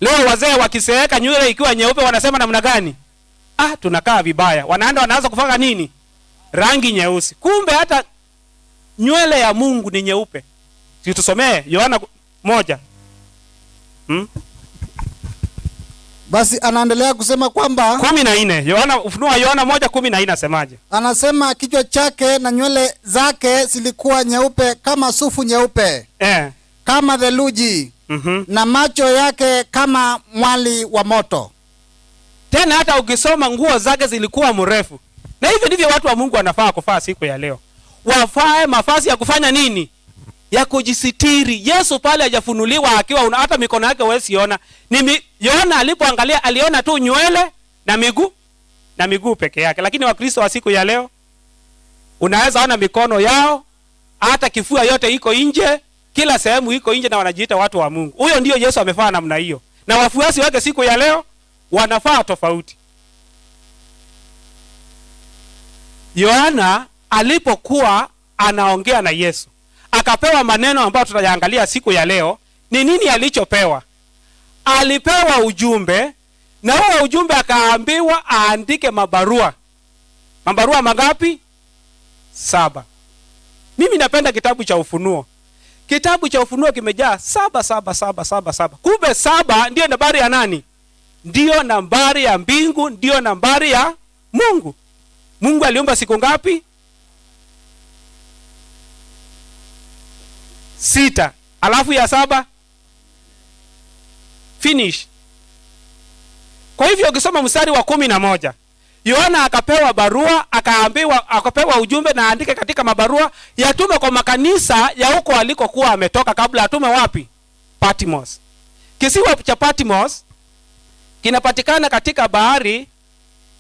Leo wazee wakiseeka nywele ikiwa nyeupe wanasema namna gani? Tunakaa vibaya. Wanaanza kufanya nini? Rangi nyeusi. Kumbe hata nywele ya Mungu ni nyeupe. Tusomee Yohana 1. Basi anaendelea kusema kwamba 14. Ufunuo wa Yohana 1:14 asemaje? Anasema kichwa chake na nywele zake zilikuwa nyeupe kama sufu nyeupe. Kama theluji. Na macho yake kama mwali wa moto. Tena hata ukisoma nguo zake zilikuwa mrefu. Na hivi ndivyo watu wa Mungu wanafaa kufaa siku ya leo. Wafae mavazi ya kufanya nini? Ya kujisitiri. Yesu pale hajafunuliwa akiwa hata mikono yake huwezi ona. Yohana alipoangalia aliona tu nywele na miguu peke yake. Lakini Wakristo wa siku ya leo Unaweza ona mikono yao, hata kifua yote iko nje, kila sehemu iko nje, na wanajiita watu wa Mungu. Huyo ndio Yesu amefanya namna hiyo, na wafuasi wake siku ya leo wanafaa tofauti. Yohana alipokuwa anaongea na Yesu, akapewa maneno ambayo tutayaangalia siku ya leo. Ni nini alichopewa? Alipewa ujumbe, na huo ujumbe akaambiwa aandike mabarua. Mabarua mangapi? 7. Mimi napenda kitabu cha Ufunuo. Kitabu cha Ufunuo kimejaa 7 7 7 7 7. Kumbe 7 ndio nambari ya nani? Ndio nambari ya mbingu, ndio nambari ya Mungu. Mungu aliumba siku ngapi? 6. Alafu ya 7 finish. Kwa hivyo ukisoma mstari wa 11, Yohana akapewa barua, akapewa ujumbe na andike katika mabarua yatume kwa makanisa ya huko alikokuwa ametoka kabla atume wapi? Patmos. Kisiwa cha Patmos kinapatikana katika bahari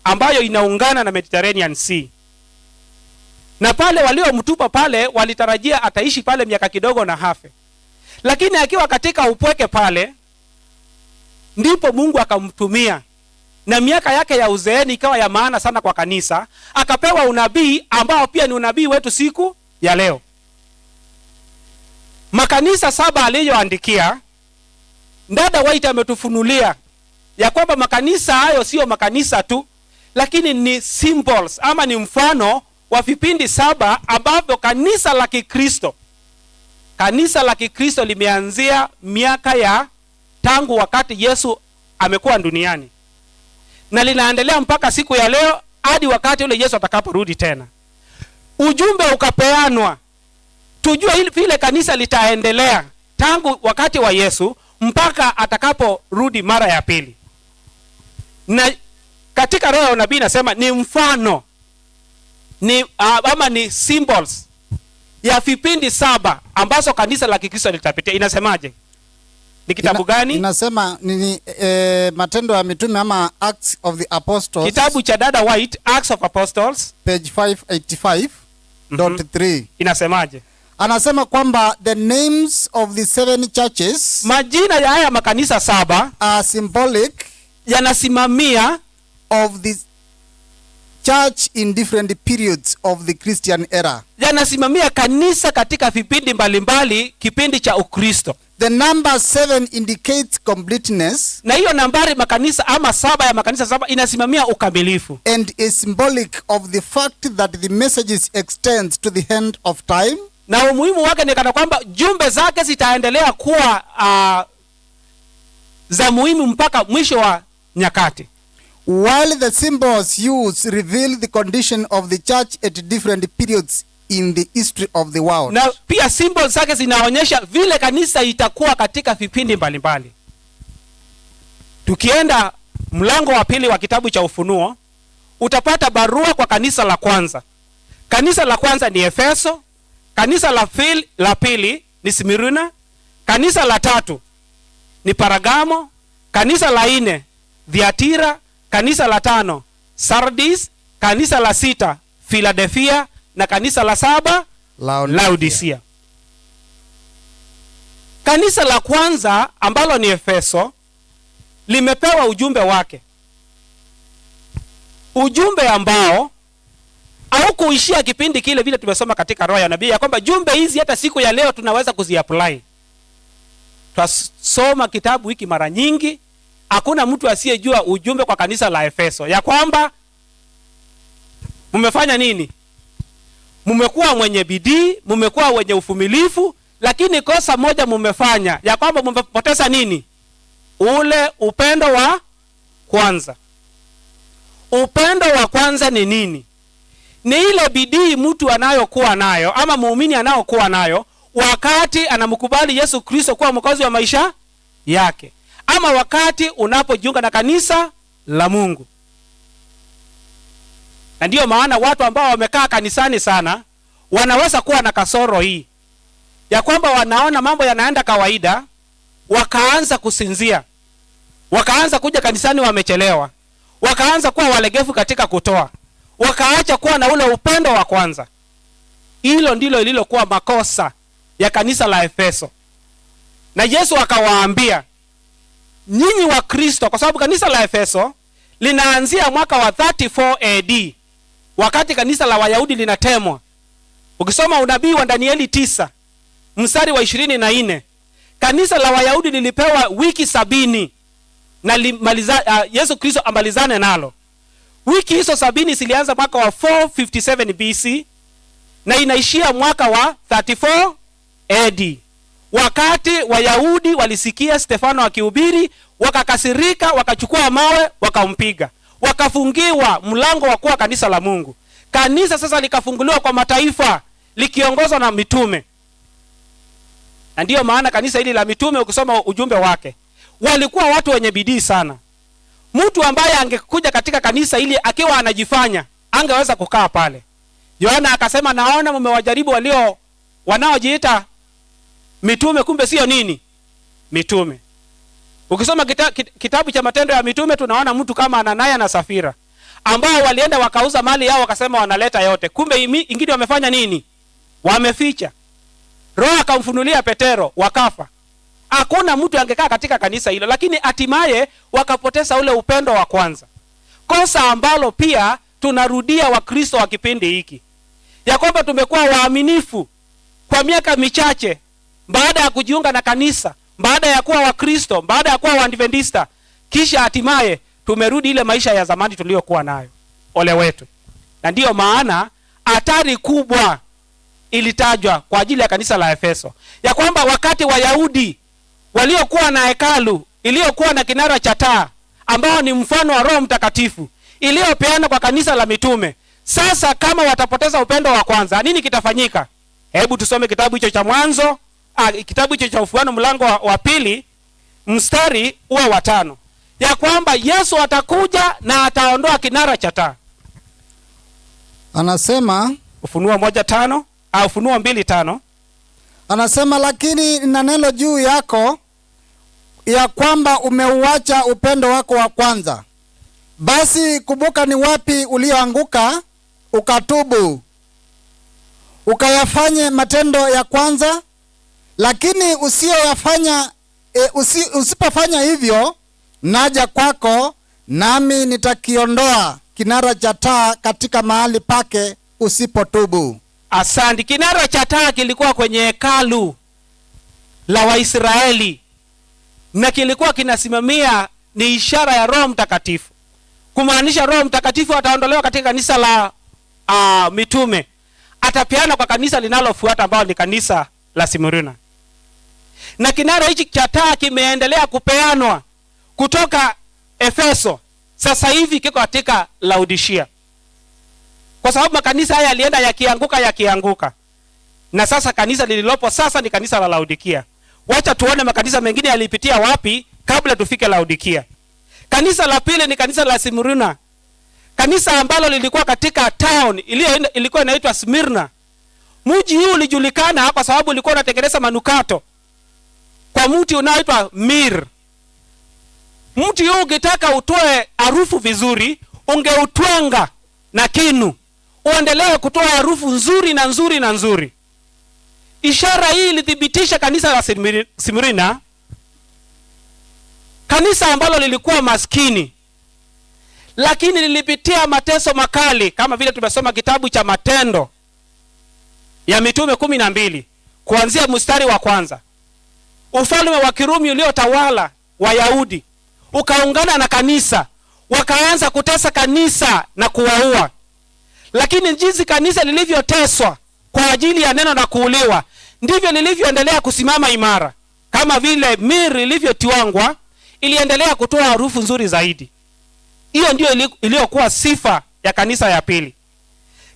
ambayo inaungana na Mediterranean Sea. Na pale waliomtupa pale walitarajia ataishi pale miaka kidogo na hafe. Lakini akiwa katika upweke pale ndipo Mungu akamtumia, na miaka yake ya uzeeni ikawa ya maana sana kwa kanisa. Akapewa unabii ambao pia ni unabii wetu siku ya leo. Makanisa 7 aliyoandikia, Dada White ametufunulia ya kwamba makanisa hayo sio makanisa tu, lakini ni symbols ama ni mfano wa vipindi 7 ambavyo kanisa la Kikristo limeanzia miaka ya tangu wakati Yesu amekuwa duniani, na linaendelea mpaka siku ya leo hadi wakati ule Yesu atakaporudi tena. Ujumbe ukapeanwa tujue vile kanisa litaendelea tangu wakati wa Yesu mpaka atakaporudi mara ya pili. Na katika roho ya unabii nasema ni mfano, ama ni symbols ya vipindi 7 ambazo kanisa la Kikristo litapitia. Inasemaje? Ni kitabu gani? Inasema ni Matendo ya Mitume ama Acts of the Apostles. Kitabu cha Dada White, Acts of Apostles, page 585.3. Inasemaje? Anasema kwamba the names of the 7 churches, majina ya haya makanisa 7 are symbolic, yanasimamia of the church in different periods of the Christian era. Yanasimamia kanisa katika vipindi mbalimbali kipindi cha Ukristo. The number 7 indicates completeness, na hiyo nambari makanisa ama 7 ya makanisa 7 inasimamia ukamilifu, and is symbolic of the fact that the messages extends to the end of time. Na umuhimu wake ni kana kwamba jumbe zake zitaendelea kuwa za muhimu mpaka mwisho wa nyakati. While the symbols used reveal the condition of the church at different periods in the history of the world. Na pia symbols zake zinaonyesha vile kanisa itakuwa katika vipindi mbalimbali. Tukienda mlango wa 2 wa kitabu cha Ufunuo, utapata barua kwa kanisa la kwanza. Kanisa la kwanza ni Efeso, kanisa la pili ni Smyrna, kanisa la 3 ni Pergamo, kanisa la 4 Thyatira, kanisa la 5 Sardis, kanisa la 6 Philadelphia, na kanisa la 7 Laodicea. Kanisa la kwanza ambalo ni Efeso limepewa ujumbe wake, ujumbe ambao au kuishia kipindi kile vile tumesoma katika roho ya nabii ya kwamba jumbe hizi hata siku ya leo tunaweza kuziapply. Tutasoma kitabu hiki mara nyingi, hakuna mtu asiyejua ujumbe kwa kanisa la Efeso ya kwamba mmefanya nini? Mmekuwa mwenye bidii, mmekuwa wenye uvumilivu, lakini kosa moja mmefanya, ya kwamba mmepoteza nini? Ule upendo wa kwanza. Upendo wa kwanza ni nini? Ni ile bidii mtu anayokuwa nayo ama muumini anayokuwa nayo wakati anamkubali Yesu Kristo kuwa mwokozi wa maisha yake, ama wakati unapojiunga na kanisa la Mungu. Na ndiyo maana watu ambao wamekaa kanisani sana wanaweza kuwa na kasoro hii ya kwamba wanaona mambo yanaenda kawaida, wakaanza kusinzia, wakaanza kuja kanisani wamechelewa, wakaanza kuwa walegevu katika kutoa, wakaacha kuwa na ule upendo wa kwanza. Hilo ndilo lililokuwa makosa ya kanisa la Efeso. Na Yesu akawaambia, nyinyi wa Kristo, kwa sababu kanisa la Efeso linaanzia mwaka wa 34 AD, wakati kanisa la Wayahudi linatemwa. Ukisoma unabii wa Danieli 9 mstari wa 24, kanisa la Wayahudi lilipewa wiki 70 na Yesu Kristo amalizane nalo. Wiki hizo 70 zilianza mwaka wa 457 BC na inaishia mwaka wa 34 AD. Wakati Wayahudi walisikia Stefano akihubiri, wakakasirika, wakachukua mawe, wakampiga. Wakafungiwa mlango wa kuwa kanisa la Mungu. Kanisa sasa likafunguliwa kwa mataifa likiongozwa na mitume. Na ndiyo maana kanisa hili la mitume, ukisoma ujumbe wake, walikuwa watu wenye bidii sana. Mtu ambaye angekuja katika kanisa hili akiwa anajifanya, angeweza kukaa pale. Yohana akasema, naona mmewajaribu wanaojiita mitume, kumbe sio nini? Mitume. Ukisoma kitabu cha Matendo ya Mitume, tunaona mtu kama Anania na Safira ambao walienda wakauza mali yao, wakasema wanaleta yote, kumbe ingine wamefanya nini? Wameficha. Roho akamfunulia Petero, wakafa. Hakuna mtu angekaa katika kanisa hilo, lakini hatimaye wakapoteza ule upendo wa kwanza. Kosa ambalo pia tunarudia Wakristo wa kipindi hiki, ya kwamba tumekuwa waaminifu kwa miaka michache baada ya kujiunga na kanisa, baada ya kuwa Wakristo, baada ya kuwa Waadventista, kisha hatimaye tumerudi ile maisha ya zamani tuliyokuwa nayo. Ole wetu. Na ndiyo maana hatari kubwa ilitajwa kwa ajili ya kanisa la Efeso, ya kwamba wakati Wayahudi waliokuwa na hekalu iliyokuwa na kinara cha taa, ambao ni mfano wa Roho Mtakatifu, iliyopeana kwa kanisa la mitume, sasa kama watapoteza upendo wa kwanza, nini kitafanyika? Hebu tusome kitabu hicho cha Mwanzo, kitabu hicho cha Ufunuo mlango wa 2 mstari wa 5, ya kwamba Yesu atakuja na ataondoa kinara cha taa. Anasema Ufunuo 1:5 au Ufunuo 2:5, anasema, lakini nina neno juu yako, ya kwamba umeuacha upendo wako wa kwanza. Basi kumbuka ni wapi ulioanguka, ukatubu, ukayafanye matendo ya kwanza. Lakini usipofanya hivyo, naja kwako, nami nitakiondoa kinara cha taa katika mahali pake usipotubu. Asante. Kinara cha taa kilikuwa kwenye hekalu la Waisraeli na kilikuwa kinasimamia, ni ishara ya Roho Mtakatifu, kumaanisha Roho Mtakatifu ataondolewa katika kanisa la mitume, atapeana kwa kanisa linalofuata ambao ni kanisa la Smyrna. Na kinara hichi cha taa kimeendelea kupeanwa kutoka Efeso, sasa hivi kiko katika Laodicea, kwa sababu makanisa haya yalienda yakianguka, na sasa kanisa lililopo sasa ni kanisa la Laodicea. Wacha tuone makanisa mengine yalipitia wapi kabla tufike Laodicea. Kanisa la pili ni kanisa la Smyrna, kanisa ambalo lilikuwa katika town ilikuwa inaitwa Smyrna. Mji huu ulijulikana kwa sababu ulikuwa unatengeneza manukato kwa mti unaoitwa mir. Mti huu ukitaka utoe harufu vizuri, ungeutwanga na kinu, uendelee kutoa harufu nzuri na nzuri na nzuri. Ishara hii ilithibitisha kanisa la Smyrna, kanisa ambalo lilikuwa maskini, lakini lilipitia mateso makali, kama vile tumesoma kitabu cha Matendo ya Mitume 12 kuanzia mstari wa 1. Ufalme wa Kirumi uliotawala Wayahudi ukaungana na kanisa, wakaanza kutesa kanisa na kuwaua. Lakini jinsi kanisa lilivyoteswa kwa ajili ya neno na kuuliwa, ndivyo lilivyoendelea kusimama imara. Kama vile mir ilivyotiwangwa, iliendelea kutoa harufu nzuri zaidi. Hiyo ndio iliyokuwa sifa ya kanisa ya pili.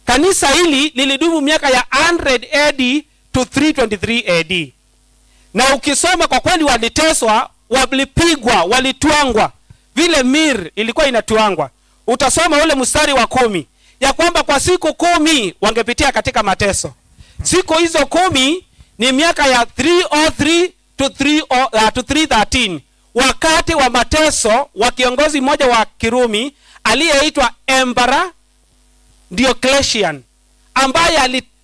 Kanisa hili lilidumu miaka ya 100 AD to 323 AD. Na ukisoma kwa kweli waliteswa, walipigwa, walitwangwa vile mir ilikuwa inatwangwa. Utasoma ule mstari wa 10 ya kwamba kwa siku 10 wangepitia katika mateso. Siku hizo 10 ni miaka ya 303 to 313, wakati wa mateso wa kiongozi mmoja wa Kirumi aliyeitwa Emperor Diocletian, ambaye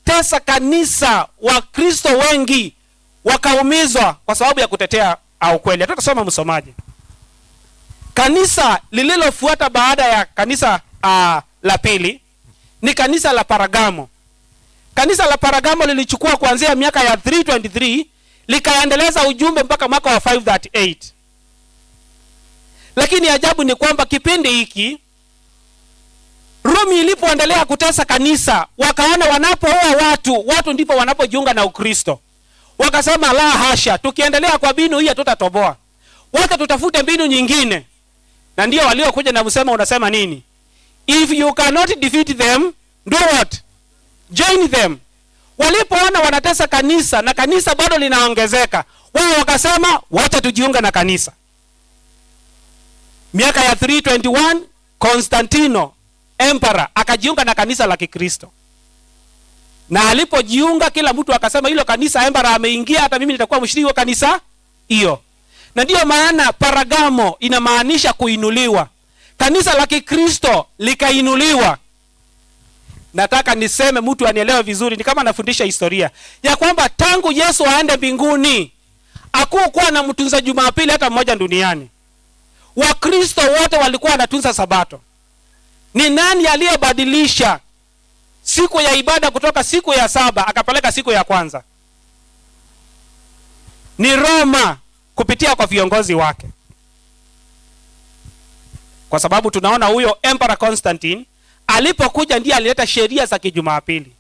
walitesa kanisa, Wakristo wengi wakaumizwa kwa sababu ya kutetea ukweli. Hatutasoma msomaji. Kanisa lililofuata baada ya kanisa la pili ni kanisa la Paragamo. Kanisa la Paragamo lilichukua kuanzia miaka ya 323 likaendeleza ujumbe mpaka mwaka wa 538. Lakini ajabu ni kwamba kipindi hiki Rumi ilipoendelea kutesa kanisa, wakaona wanapoua watu ndipo wanapojiunga na Ukristo. Wakasema la hasha, tukiendelea kwa mbinu hii tutatoboa. Wacha tutafute mbinu nyingine. Na ndio waliokuja na msemo unasema nini? If you cannot defeat them, do what? Join them. Walipoona wanatesa kanisa na kanisa bado linaongezeka, wao wakasema wacha tujiunga na kanisa. Miaka ya 321 Constantino Emperor akajiunga na kanisa la Kikristo. Na alipojiunga kila mtu akasema hilo kanisa Emperor ameingia, hata mimi nitakuwa mshiriki wa kanisa hiyo. Na ndio maana Paragamo inamaanisha kuinuliwa. Kanisa la Kikristo likainuliwa. Nataka niseme mtu anielewe vizuri, ni kama nafundisha historia ya kwamba tangu Yesu aende mbinguni hakukuwa na mtunza Jumapili hata mmoja duniani. Wakristo wote walikuwa wanatunza Sabato. Ni nani aliyebadilisha siku ya ibada kutoka siku ya saba akapeleka siku ya kwanza? Ni Roma kupitia kwa viongozi wake. Kwa sababu tunaona huyo Emperor Constantine alipokuja ndiye alileta sheria za kijumapili.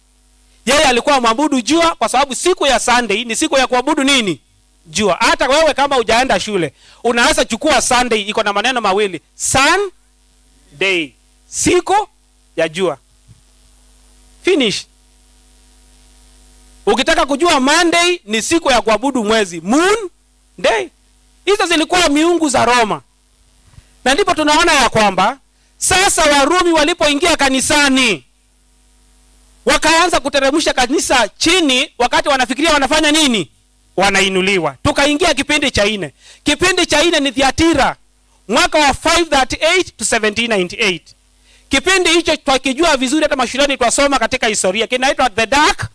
Yeye alikuwa mwabudu jua kwa sababu siku ya Sunday ni siku ya kuabudu nini? Jua. Hata wewe kama hujaenda shule, unaweza chukua Sunday iko na maneno mawili. Sun day. Siku ya jua. Finish. Ukitaka kujua Monday ni siku ya kuabudu mwezi. Moon day. Hizo zilikuwa miungu za Roma. Na ndipo tunaona ya kwamba sasa Warumi walipoingia kanisani wakaanza kuteremsha kanisa chini, wakati wanafikiria wanafanya nini? Wanainuliwa. Tukaingia kipindi cha 4. Kipindi cha 4 ni Thiatira, mwaka wa 538 to 1798. Kipindi hicho twakijua vizuri, hata mashuleni twasoma katika historia, kinaitwa the Dark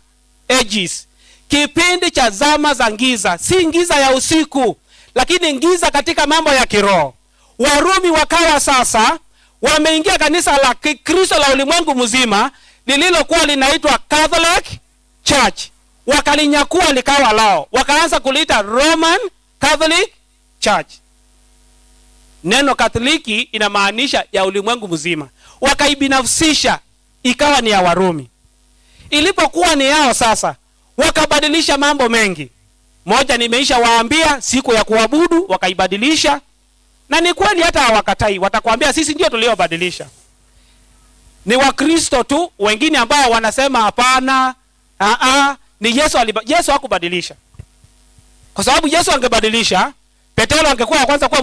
Ages. Kipindi cha zama za giza, si giza ya usiku, lakini giza katika mambo ya kiroho. Warumi wakawa sasa wameingia kanisa la Kikristo la ulimwengu mzima lililokuwa linaitwa Catholic Church. Wakalinyakua likawa lao. Wakaanza kuliita Roman Catholic Church. Neno Katoliki inamaanisha ya ulimwengu mzima. Wakaibinafsisha ikawa ni ya Warumi. Ilipokuwa ni yao sasa, wakabadilisha mambo mengi. Moja nimeisha waambia, siku ya kuabudu wakaibadilisha. Na ni kweli hata hawakatai, watakwambia sisi ndio tuliobadilisha. Ni Wakristo tu wengine ambao wanasema hapana, ni Yesu hakubadilisha. Kwa sababu Yesu angebadilisha, Petero angekuwa wa kwanza kuwa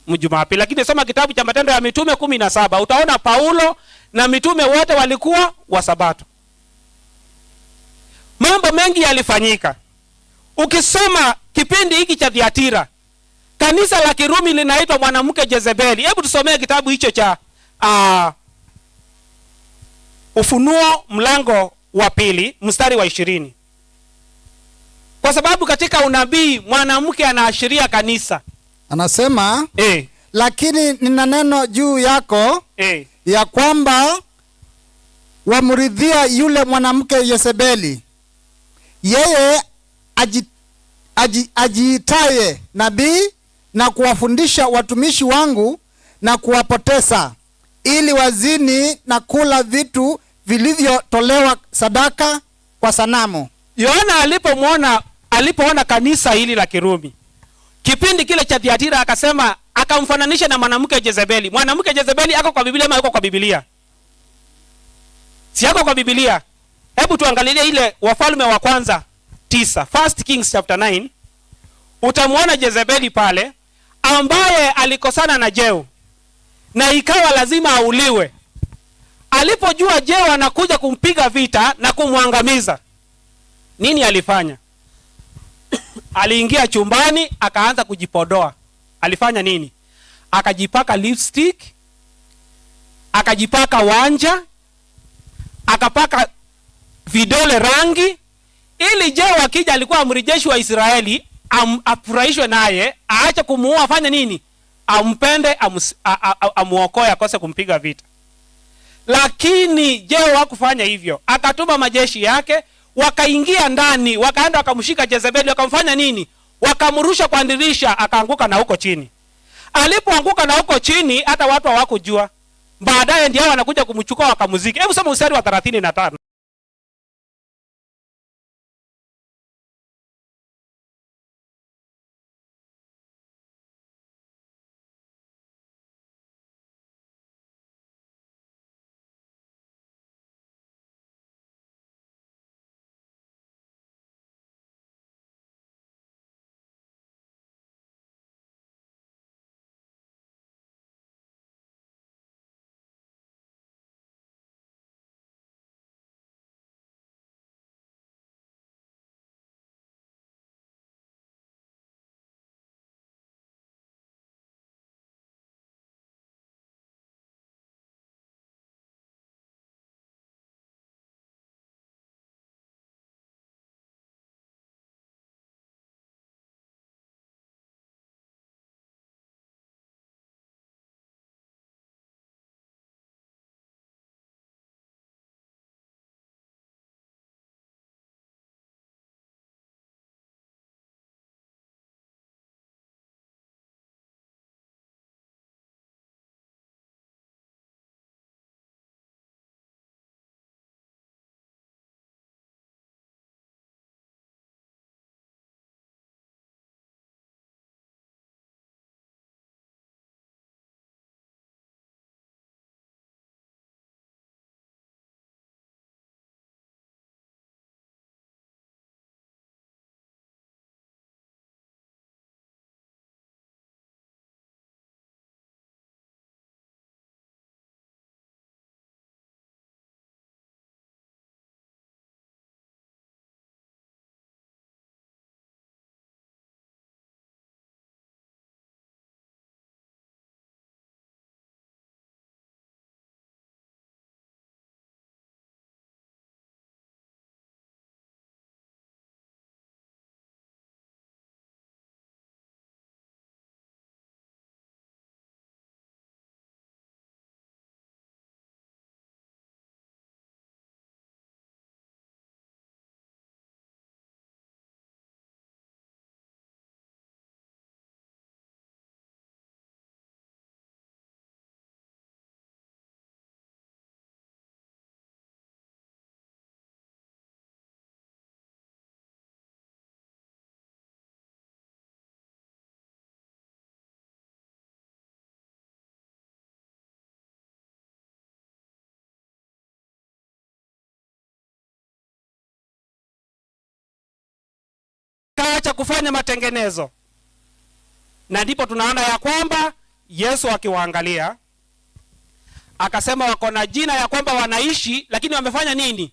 Mjumapili. Lakini soma kitabu cha Matendo ya Mitume 17, utaona Paulo na mitume wote walikuwa wa Sabato. Mambo mengi yalifanyika. Ukisoma kipindi hiki cha Thiatira, kanisa la Kirumi linaitwa mwanamke Jezebeli. Hebu tusomee kitabu hicho cha Ufunuo mlango wa 2 mstari wa 20. Kwa sababu katika unabii mwanamke anaashiria kanisa. Anasema lakini nina neno juu yako ya kwamba wamridhia yule mwanamke Yezebeli, yeye ajiitaye nabii, na kuwafundisha watumishi wangu na kuwapoteza, ili wazini na kula vitu vilivyotolewa sadaka kwa sanamu. Yohana alipoona kanisa hili la Kirumi kipindi kile cha Thiatira, akasema, akamfananisha na mwanamke Jezebeli. Mwanamke Jezebeli ako kwa Biblia ama yuko kwa Biblia? Si yako kwa Biblia. Hebu tuangalie ile Wafalme wa kwanza 9, First Kings chapter 9. Utamwona Jezebeli pale ambaye alikosana na Jehu na ikawa lazima auliwe. Alipojua Jehu anakuja kumpiga vita na kumwangamiza, nini alifanya? Aliingia chumbani akaanza kujipodoa. Alifanya nini? Akajipaka lipstick, akajipaka wanja, akapaka vidole rangi, ili je wakija alikuwa amiri jeshi wa Israeli afurahishwe naye, aache kumuua, afanye nini? Ampende, amuokoe, akose kumpiga vita. Lakini je wakufanya hivyo, akatuma majeshi yake, wakaingia ndani, wakaenda wakamshika Jezebeli, wakamfanya nini? Wakamrusha kwa dirisha, akaanguka na huko chini. Alipoanguka na huko chini, hata watu hawakujua. Baadaye ndio wanakuja kumchukua wakamuziki. Hebu soma mstari wa 35. Kaacha kufanya matengenezo. Na ndipo tunaona ya kwamba Yesu akiwaangalia akasema wako na jina ya kwamba wanaishi, lakini wamefanya nini?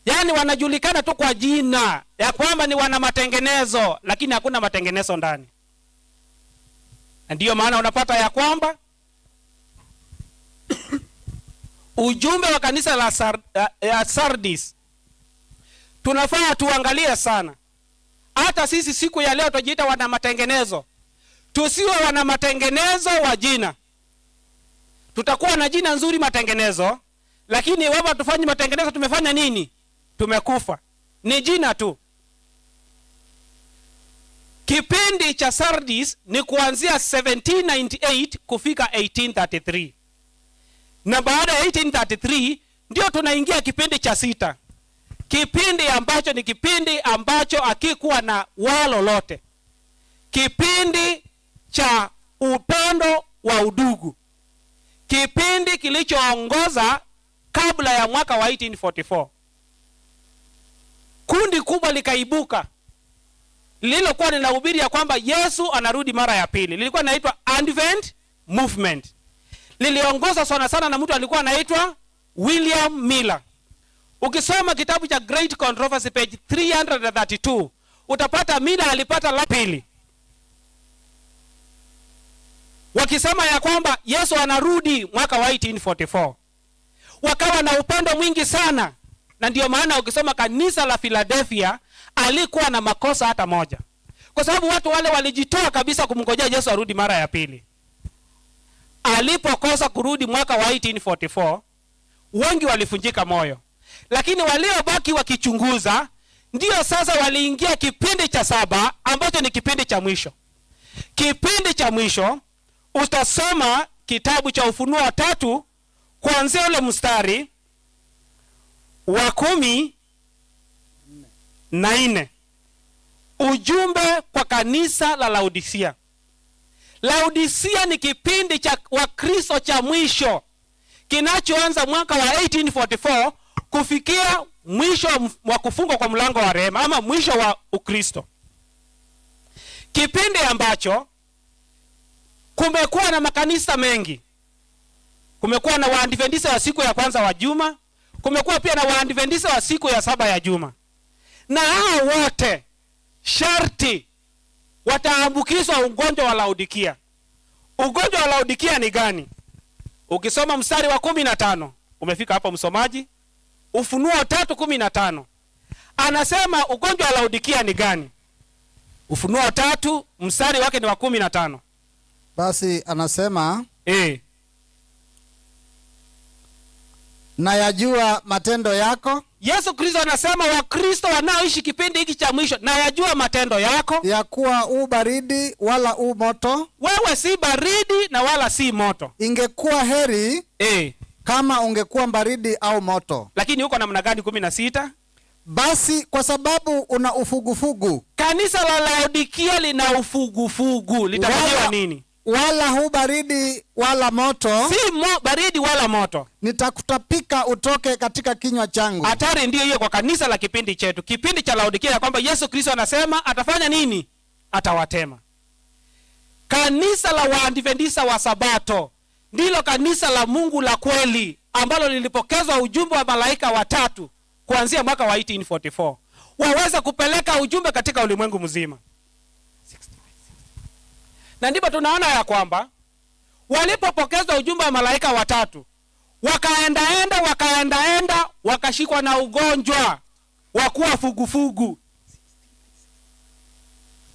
Yaani wanajulikana tu kwa jina ya kwamba ni wana matengenezo, lakini hakuna matengenezo ndani. Ndiyo maana unapata ya kwamba ujumbe wa kanisa la Sardis tunafaa tuangalie sana. Hata sisi siku ya leo tujiita wana matengenezo, tusiwe wana matengenezo wa jina. Tutakuwa na jina nzuri matengenezo, lakini iwapo tufanye matengenezo tumefanya nini? Tumekufa. Ni jina tu. Kipindi cha Sardis ni kuanzia 1798 kufika 1833. Na baada ya 1833 ndio tunaingia kipindi cha 6. Kipindi ambacho ni kipindi ambacho hakikuwa na wao lolote. Kipindi cha upendo wa udugu. Kipindi kilichoongoza kabla ya mwaka wa 1844. Kundi kubwa likaibuka lililokuwa linahubiri ya kwamba Yesu anarudi mara ya pili. Lilikuwa linaitwa Advent Movement. Liliongozwa sana sana na mtu alikuwa anaitwa William Miller. Ukisoma kitabu cha Great Controversy page 332 utapata Miller alipata la pili, wakisema ya kwamba Yesu anarudi mwaka wa 1844. Wakawa na upendo mwingi sana Na ndio maana ukisoma kanisa la Philadelphia alikuwa na makosa hata moja, kwa sababu watu wale walijitoa kabisa kumngojea Yesu arudi mara ya pili. Alipokosa kurudi mwaka wa 1844 wengi walifunjika moyo, lakini waliobaki wakichunguza ndio sasa waliingia kipindi cha saba ambacho ni kipindi cha mwisho. Kipindi cha mwisho utasoma kitabu cha Ufunuo 3 kuanzia ule mstari wa 14. Ujumbe kwa kanisa la Laodicea. Laodicea ni kipindi cha Wakristo cha mwisho kinachoanza mwaka wa 1844 kufikia mwisho wa kufungwa kwa mlango wa rehema ama mwisho wa Ukristo. Kipindi ambacho kumekuwa na makanisa mengi. Kumekuwa na Waadventista wa siku ya kwanza wa juma, kumekuwa pia na Waadventista wa siku ya saba ya juma. Na hao wote sharti wataambukizwa ugonjwa wa Laodikia. Ugonjwa wa Laodikia ni gani? Ukisoma mstari wa 15, umefika hapo msomaji? Ufunuo 3:15. Anasema ugonjwa wa Laodikia ni gani? Ufunuo 3 mstari wake ni wa 15. Basi anasema na yajua matendo yako. Yesu Kristo anasema Wakristo wanaoishi kipindi hiki cha mwisho, na yajua matendo yako, ya kuwa u baridi wala u moto. Wewe si baridi na wala si moto. Ingekuwa heri kama ungekuwa baridi au moto. Lakini huko namna gani? 16. Basi kwa sababu una ufugufugu. Kanisa la Laodikia lina ufugufugu. Litafanyiwa nini? Wala hu baridi wala moto. Si baridi wala moto. Nitakutapika utoke katika kinywa changu. Hatari ndiyo hiyo kwa kanisa la kipindi chetu. Kipindi cha Laodikia ya kwamba Yesu Kristo anasema atafanya nini? Atawatema. Kanisa la Waadventista wa Sabato ndilo kanisa la Mungu la kweli ambalo lilipokezwa ujumbe wa malaika watatu kuanzia mwaka wa 1844. Waweza kupeleka ujumbe katika ulimwengu mzima. Na ndipo tunaona ya kwamba walipopokezwa ujumbe wa malaika watatu, wakaenda wakashikwa na ugonjwa wa kuwa fugufugu.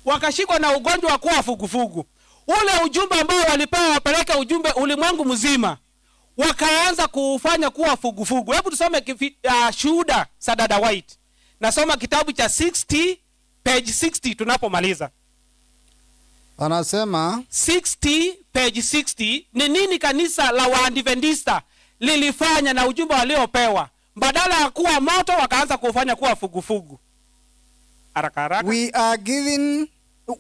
Wakashikwa na ugonjwa wa kuwa fugufugu. Ule ujumbe ambao walipewa wapeleke ujumbe ulimwengu mzima, wakaanza kufanya kuwa fugufugu. Hebu tusome shuhuda za Dada White. Nasoma kitabu cha 60 page 60 tunapomaliza. Anasema 60 page 60 ni nini kanisa la Waadventista lilifanya na ujumbe waliopewa. Badala ya kuwa moto wakaanza kufanya kuwa fugufugu. Haraka haraka.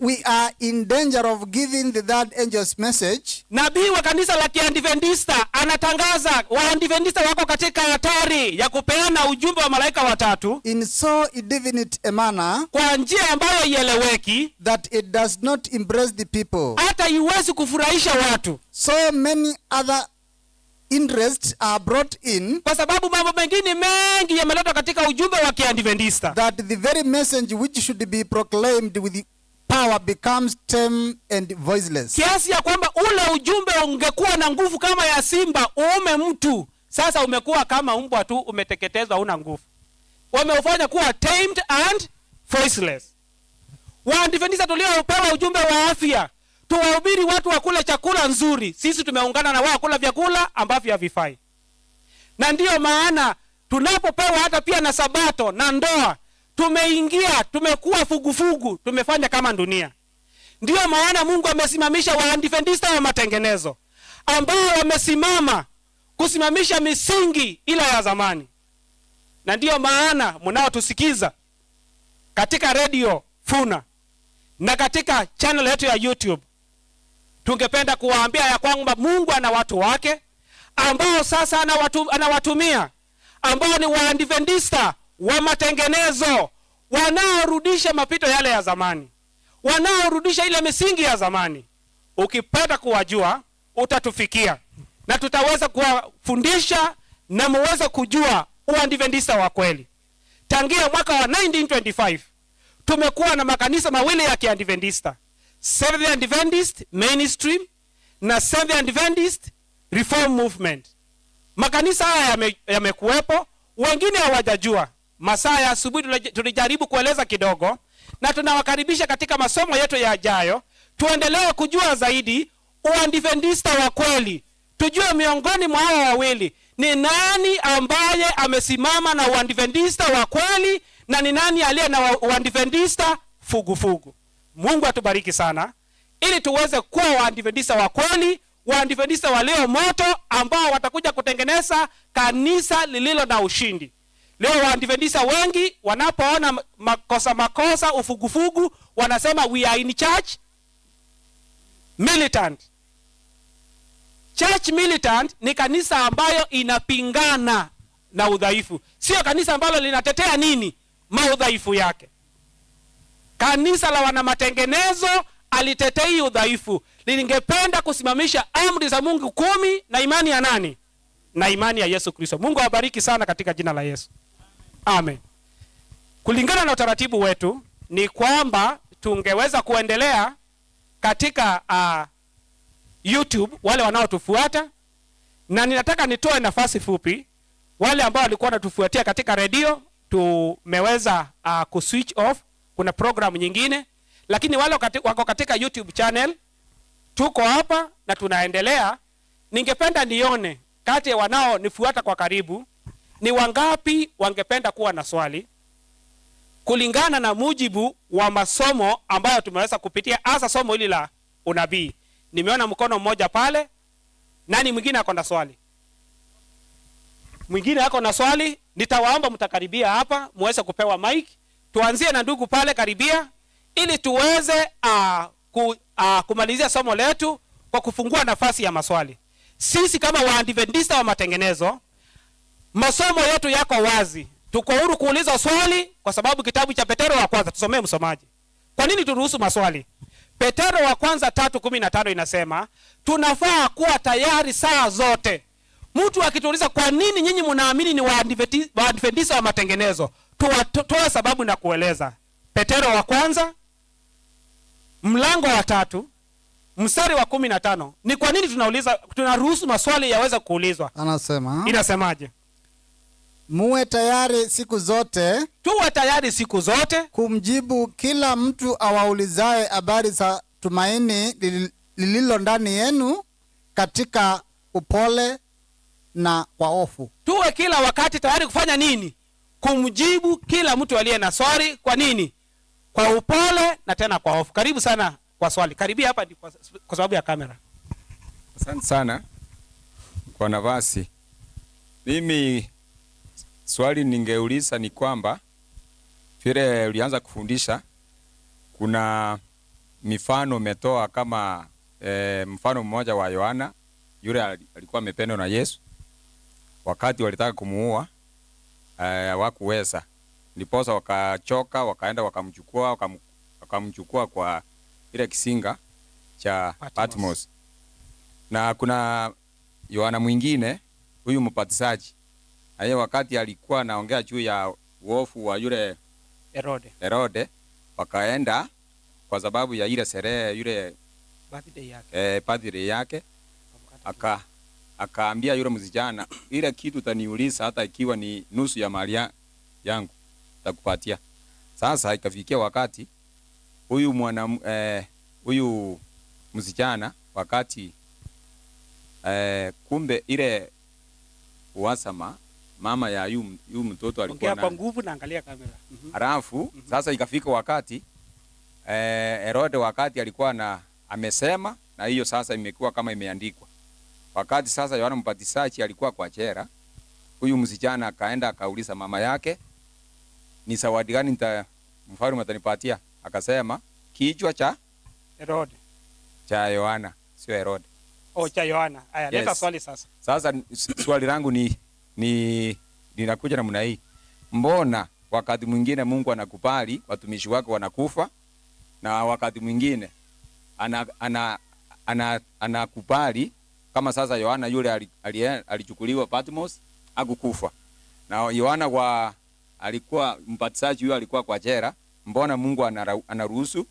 We are in danger of giving the third angel's message. Nabii wa kanisa la Kiadventista anatangaza Waadventista wako katika hatari ya kupeana ujumbe wa malaika watatu in so indefinite a manner, kwa njia ambayo ieleweki, that it does not impress the people. Hata iwezi kufurahisha watu. So many other interests are brought in, kwa sababu mambo mengine mengi yameletwa katika ujumbe wa Kiadventista, that the very message which should be proclaimed with power becomes tame and voiceless. Kiasi ya kwamba ule ujumbe ungekuwa na nguvu kama ya simba uume mtu, sasa umekuwa kama mbwa tu, umeteketezwa, una nguvu. Wameufanya kuwa tamed and voiceless. Waadventista tuliopewa ujumbe wa afya, tuwahubiri watu wakule chakula nzuri, sisi tumeungana na wao kula vyakula ambavyo havifai. Na ndiyo maana tunapopewa hata pia na Sabato na ndoa, tumeingia, tumekuwa fugufugu, tumefanya kama dunia. Ndiyo maana Mungu amesimamisha Waadventista wa matengenezo ambao wamesimama kusimamisha misingi ile ya zamani. Na ndiyo maana mnaotusikiza katika radio Vuna na katika channel yetu ya YouTube, tungependa kuwaambia ya kwamba Mungu ana watu wake ambao sasa anawatumia, ambao ni Waadventista wa matengenezo, wanaorudisha mapito yale ya zamani, wanaorudisha ile misingi ya zamani. Ukipenda kuwajua, utatufikia na tutaweza kuwafundisha na muweze kujua Uadventista wa kweli. Tangia mwaka wa 1925 tumekuwa na makanisa mawili ya Kiadventista, Seventh Adventist Mainstream na Seventh Adventist Reform Movement. Makanisa haya yamekuwepo, wengine hawajajua. Masaa ya asubuhi tulijaribu kueleza kidogo, na tunawakaribisha katika masomo yetu yajayo tuendelee kujua zaidi uadventista wa kweli. Tujue miongoni mwa hao wawili ni nani ambaye amesimama na uadventista wa kweli na ni nani aliye na uadventista fugufugu. Mungu atubariki sana, ili tuweze kuwa waadventista wa kweli, waadventista walio moto, ambao watakuja kutengeneza kanisa lililo na ushindi. Leo waadventista wengi wanapoona makosa ufugufugu, wanasema we are in church militant. Church militant ni kanisa ambayo inapingana na udhaifu, sio kanisa ambalo linatetea nini? Maudhaifu yake. Kanisa la wana matengenezo alitetei udhaifu, lingependa kusimamisha amri za Mungu 10 na imani ya nani? Na imani ya Yesu Kristo. Mungu awabariki sana katika jina la Yesu. Amen. Kulingana na utaratibu wetu ni kwamba tungeweza kuendelea katika YouTube, wale wanaotufuata, na ninataka nitoe nafasi fupi wale ambao walikuwa wanatufuatia katika redio. Tumeweza kuswitch off, kuna program nyingine, lakini wale wako katika YouTube channel, tuko hapa na tunaendelea. Ningependa nione kati ya wanao nifuata kwa karibu ni wangapi wangependa kuwa na swali kulingana na mujibu wa masomo ambayo tumeweza kupitia, hasa somo hili la unabii. Nimeona mkono mmoja pale. Nani mwingine ako na swali? Mwingine ako na swali? Nitawaomba mtakaribia hapa muweze kupewa mic. Tuanzie na ndugu pale, karibia, ili tuweze kumalizia somo letu kwa kufungua nafasi ya maswali. Sisi kama waadventista wa matengenezo, masomo yetu yako wazi. Tuko huru kuuliza swali kwa sababu kitabu cha Petero wa kwanza, tusomee msomaji. Kwa nini turuhusu maswali? Petero wa kwanza 3:15 inasema tunafaa kuwa tayari saa zote. Mtu akituuliza kwa nini nyinyi mnaamini ni waadventista wa matengenezo, tutoe sababu na kueleza. Petero wa kwanza mlango wa 3 mstari wa 15. Ni kwa nini tunaruhusu maswali yaweza kuulizwa? Anasema, inasemaje? muwe tayari siku zote, tuwe tayari siku zote kumjibu kila mtu awaulizaye habari za tumaini lililo ndani yenu katika upole na kwa hofu. Tuwe kila wakati tayari kufanya nini? Kumjibu kila mtu aliye na swali. Kwa nini? Kwa upole na tena kwa hofu. Karibu sana kwa swali. Karibia hapa kwa sababu ya kamera. Asante sana kwa nafasi. Mimi swali ningeuliza ni kwamba vile ulianza kufundisha, kuna mifano umetoa kama mfano mmoja wa Yohana, yule alikuwa amependwa na Yesu, wakati walitaka kumuua hawakuweza, ndiposa wakachoka, wakaenda wakamchukua kwa ile kisinga cha Patmos. Na kuna Yohana mwingine, huyu mbatizaji, aye wakati alikuwa anaongea juu ya uofu wa yule Herode, wakaenda kwa sababu ya ile sherehe, yule birthday yake, akaambia yule msijana, ile kitu utaniuliza hata ikiwa ni nusu ya mali yangu nitakupatia. Sasa ikafikia wakati huyu msijana, wakati kumbe ile uasama mama ya yu mtoto alikuwa kwa nguvu na angalia kamera. Halafu sasa ikafika wakati Herode, wakati alikuwa amesema, na hiyo sasa imekuwa kama imeandikwa. Wakati sasa Yohana Mbatizaji alikuwa kwa jela, huyu msichana akaenda akauliza mama yake, ni zawadi gani mfalme atanipatia? Akasema kichwa cha Herode, cha Yohana, sio Herode. Cha Yohana. Aya, leta yes. Swali sasa. Sasa swali langu ni linakuja namna hii. Mbona wakati mwingine Mungu anakubali watumishi wake wanakufa, na wakati mwingine anakubali kama sasa Yohana yule alichukuliwa Patmos akukufa, na Yohana alikuwa mbatizaji, huyo alikuwa kwa jela. Mbona Mungu anaruhusu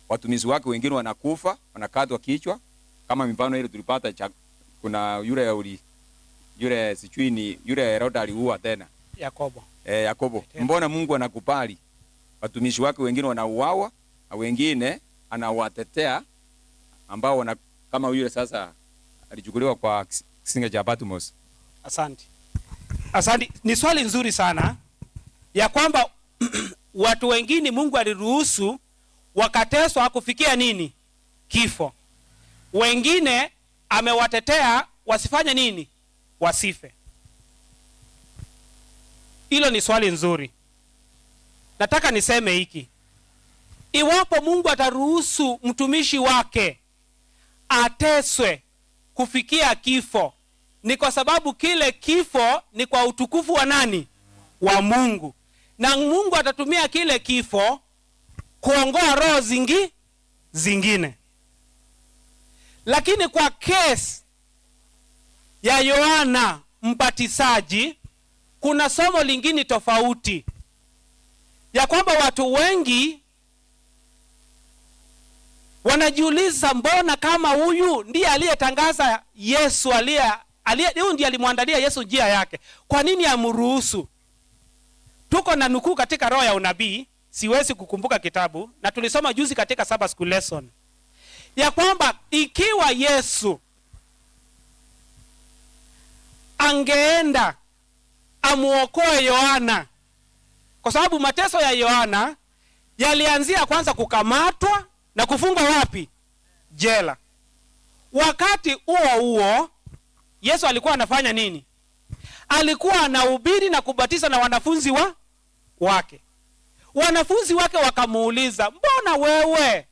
watumishi wake wengine wanakufa, wanakatwa kichwa, kama mfano ile tulipata kuna yule sijui ni yule Herode aliua tena. Yakobo. Yakobo. Mbona Mungu anakubali watumishi wake wengine wanauawa na wengine anawatetea ambao kama yule sasa alichukuliwa kwa kisinga cha Patmos? Asante. Ni swali nzuri sana ya kwamba watu wengine Mungu aliruhusu wakateswa kufikia nini? Kifo. Wengine amewatetea wasifanye nini? Wasife. Hilo ni swali nzuri. Nataka niseme hiki. Iwapo Mungu ataruhusu mtumishi wake ateswe kufikia kifo, ni kwa sababu kile kifo ni kwa utukufu wa nani? Wa Mungu. Na Mungu atatumia kile kifo kuongoa roho zingine. Lakini kwa kesi ya Yohana Mbatizaji kuna somo lingine tofauti, ya kwamba watu wengi wanajiuliza, mbona kama huyu ndiye aliyetangaza Yesu, huyu ndiye alimwandalia Yesu njia yake, kwa nini amruhusu? Tuko na nukuu katika roho ya unabii, siwezi kukumbuka kitabu, na tulisoma juzi katika Sabbath school lesson, ya kwamba ikiwa Yesu angeenda amuokoe Yohana, kwa sababu mateso ya Yohana yalianzia kwanza kukamatwa na kufungwa wapi? Jela. Wakati huo Yesu alikuwa anafanya nini? Alikuwa anahubiri na kubatiza na wanafunzi wake. Wanafunzi wake wakamuuliza, mbona wewe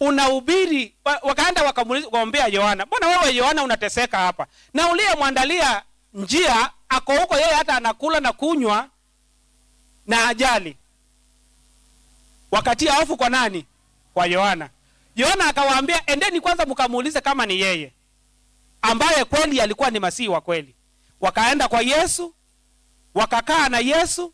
unahubiri? Wakaenda wakamwambia Yohana, mbona wewe Yohana unateseka hapa, na uliyemwandalia njia ako huko, yeye hata anakula na kunywa na ajali. Wakatia hofu kwa nani? Kwa Yohana. Yohana akawaambia, endeni kwanza mkamuulize kama ni yeye ambaye kweli alikuwa ni Masihi wa kweli. Wakaenda kwa Yesu, wakakaa na Yesu.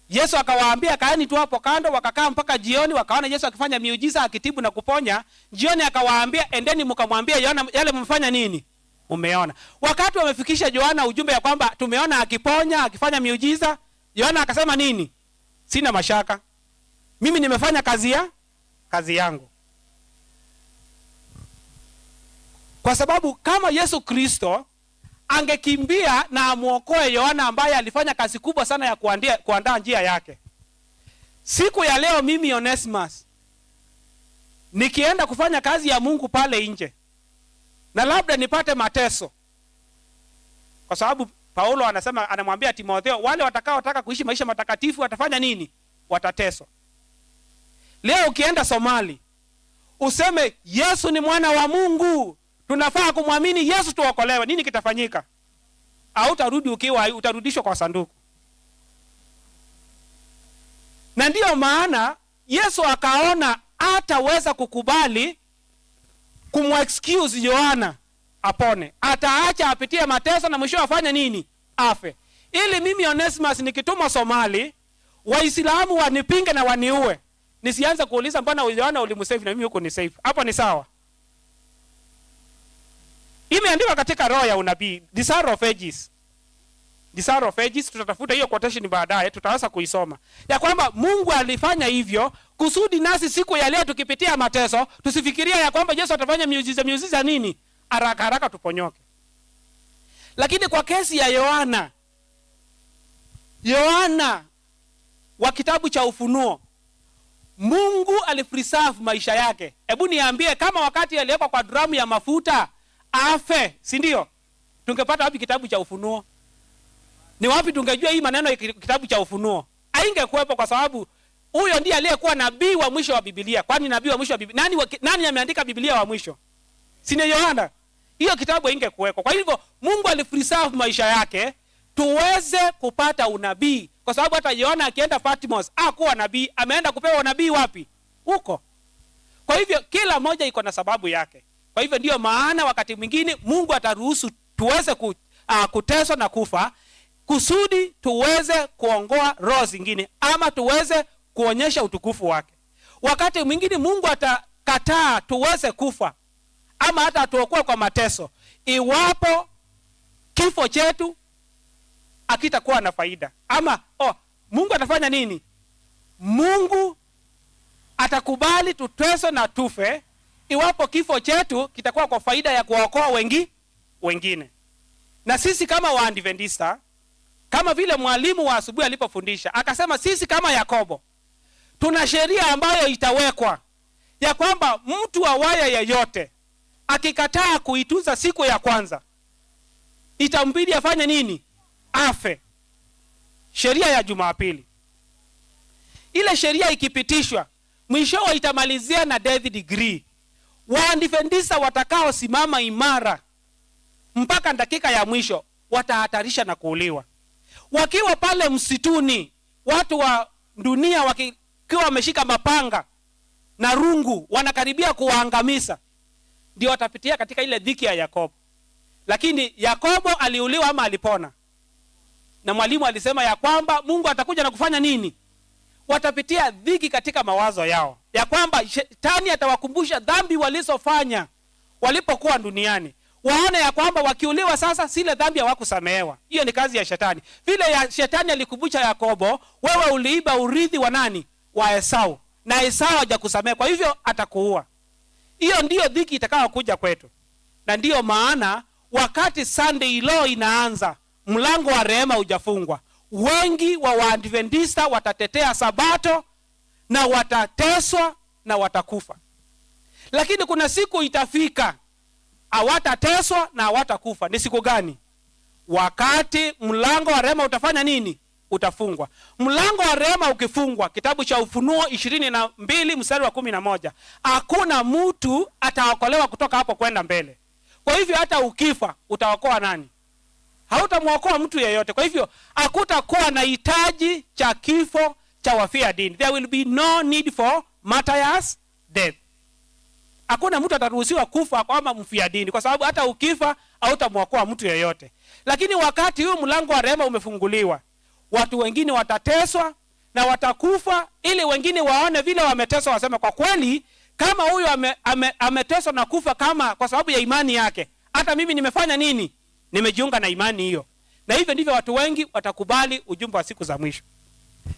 Yesu akawaambia, kaeni tu hapo kando. Wakakaa mpaka jioni, wakaona Yesu akifanya miujiza, akitibu na kuponya. Jioni akawaambia, endeni mkamwambie Yohana yale mmefanya nini? Umeona. Wakati wamefikisha Yohana ujumbe ya kwamba tumeona akiponya, akifanya miujiza, Yohana akasema nini? Sina mashaka, mimi nimefanya kazi yangu. Kwa sababu kama Yesu Kristo angekimbia na amuokoe Yohana ambaye alifanya kazi kubwa sana ya kuandaa njia yake, siku ya leo mimi Onesimus nikienda kufanya kazi ya Mungu pale nje, na labda nipate mateso, kwa sababu Paulo anamwambia Timotheo, wale watakaotaka kuishi maisha matakatifu watafanya nini? Watateswa. Leo ukienda Somali useme Yesu ni mwana wa Mungu, tunafaa kumwamini Yesu tuokolewe, nini kitafanyika? Au utarudishwa kwa sanduku. Na ndiyo maana Yesu akaona hataweza kukubali kumexcuse Yohana apone, ataacha apitie mateso na mwisho afanye nini? Afe. Ili mimi Onesimus nikituma Somali, Waislamu wanipinge na waniue, nisianze kuuliza mbona Yohana ulimsave na mimi huko ni safe. Hapo ni sawa? Imeandikwa katika roho ya unabii, Desire of Ages, tutatafuta hiyo quotation baadaye, tutaweza kuisoma, ya kwamba Mungu alifanya hivyo kusudi nasi siku ya leo tukipitia mateso tusifikiria ya kwamba Yesu atafanya miujiza nini? Haraka tuponyoke. Lakini kwa kesi ya Yohana wa kitabu cha Ufunuo, Mungu alipreserve maisha yake. Hebu niambie, kama wakati aliwekwa kwa dramu ya mafuta afe, si ndio? Tungepata wapi kitabu cha Ufunuo? Ni wapi tungejua hii maneno ya kitabu cha Ufunuo? Haingekuwepo, kwa sababu huyo ndiye aliyekuwa nabii wa mwisho wa Biblia. Kwani nabii wa mwisho wa Biblia nani ameandika Biblia wa mwisho? Si ni Yohana? Hiyo kitabu haingekuwepo. Kwa hivyo Mungu alipreserve maisha yake tuweze kupata unabii, kwa sababu hata Yohana akienda Patmos hakuwa nabii, ameenda kupewa unabii wapi? Huko. Kwa hivyo kila moja iko na sababu yake. Kwa hivyo ndiyo maana wakati mwingine Mungu ataruhusu tuweze kuteswa na kufa kusudi tuweze kuongoa roho zingine, ama tuweze kuonyesha utukufu wake. Wakati mwingine Mungu atakataa tuweze kufa, ama hata atuokoe kwa mateso, iwapo kifo chetu akitakuwa na faida. Ama Mungu atafanya nini? Mungu atakubali tuteswe na tufe iwapo kifo chetu kitakuwa kwa faida ya kuwaokoa wengine. Na sisi kama Waadventista, kama vile mwalimu wa asubuhi alipofundisha, akasema sisi kama Yakobo tuna sheria ambayo itawekwa ya kwamba mtu awaye yeyote akikataa kuitunza siku ya kwanza itambidi afanye nini? Afe. Sheria ya Jumapili. Ile sheria ikipitishwa, mwishowe itamalizia na death degree. Waadventista watakao simama imara mpaka dakika ya mwisho watahatarisha na kuuliwa. Wakiwa pale msituni, watu wa dunia wakiwa wameshika mapanga na rungu wanakaribia kuwaangamiza, ndio watapitia katika ile dhiki ya Yakobo. Lakini Yakobo aliuliwa ama alipona? Na mwalimu alisema ya kwamba Mungu atakuja na kufanya nini? Watapitia dhiki katika mawazo yao, ya kwamba shetani atawakumbusha dhambi walizofanya walipokuwa duniani. Waone ya kwamba wakiuliwa sasa sile dhambi hawakusamehewa. Hiyo ni kazi ya shetani. Vile ya shetani alikumbusha Yakobo, wewe uliiba urithi wa nani? Wa Esau. Na Esau hajakusamehe, kwa hivyo atakuua. Hiyo ndiyo dhiki itakayokuja kwetu. Na ndiyo maana wakati Sunday law inaanza, mlango wa rehema hujafungwa. Wengi wa Waadventista watatetea Sabato na watateswa na watakufa. Lakini kuna siku itafika hawatateswa na hawatakufa. Ni siku gani? Wakati mlango wa rehema utafanya nini? Utafungwa. Mlango wa rehema ukifungwa, kitabu cha Ufunuo 22 mstari wa 11, hakuna mtu ataokolewa kutoka hapo kwenda mbele. Kwa hivyo hata ukifa utaokoa nani? Hautamwokoa mtu yeyote. Kwa hivyo hakutakuwa na hitaji cha kifo cha wafia dini. There will be no need for martyr's death. Hakuna mtu ataruhusiwa kufa kama mfia dini, kwa sababu hata ukifa hautamwokoa mtu yeyote. Lakini wakati huu mlango wa rehema umefunguliwa, watu wengine watateswa na watakufa, ili wengine waone vile wameteswa, waseme kwa kweli kama huyu ameteswa na kufa kama kwa sababu ya imani yake, hata mimi nimefanya nini? Nimejiunga na imani hiyo. Na hivyo ndivyo watu wengi watakubali ujumbe wa siku za mwisho.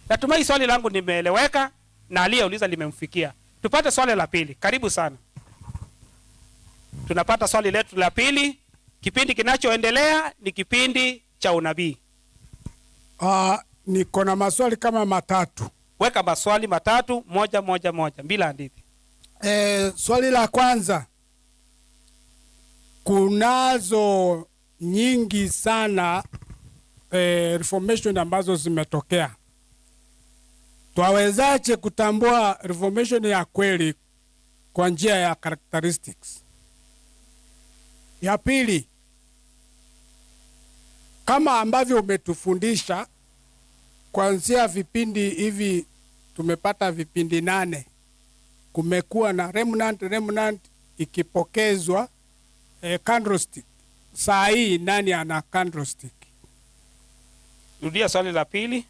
Natumai swali langu nimeeleweka na aliyeuliza limemfikia. Tupate swali la pili. Karibu sana. Tunapata swali letu la pili. Kipindi kinachoendelea ni kipindi cha unabii. Niko na maswali kama matatu. Weka maswali matatu, moja bila hadithi. Swali la kwanza, kunazo nyingi sana reformation ambazo zimetokea. Twawezaje kutambua reformation ya kweli kwa njia ya characteristics? Ya pili, kama ambavyo umetufundisha kuanzia vipindi hivi, tumepata vipindi 8, kumekuwa na remnant ikipokezwa candlestick. Saa hii nani ana candlestick? Rudia swali la pili.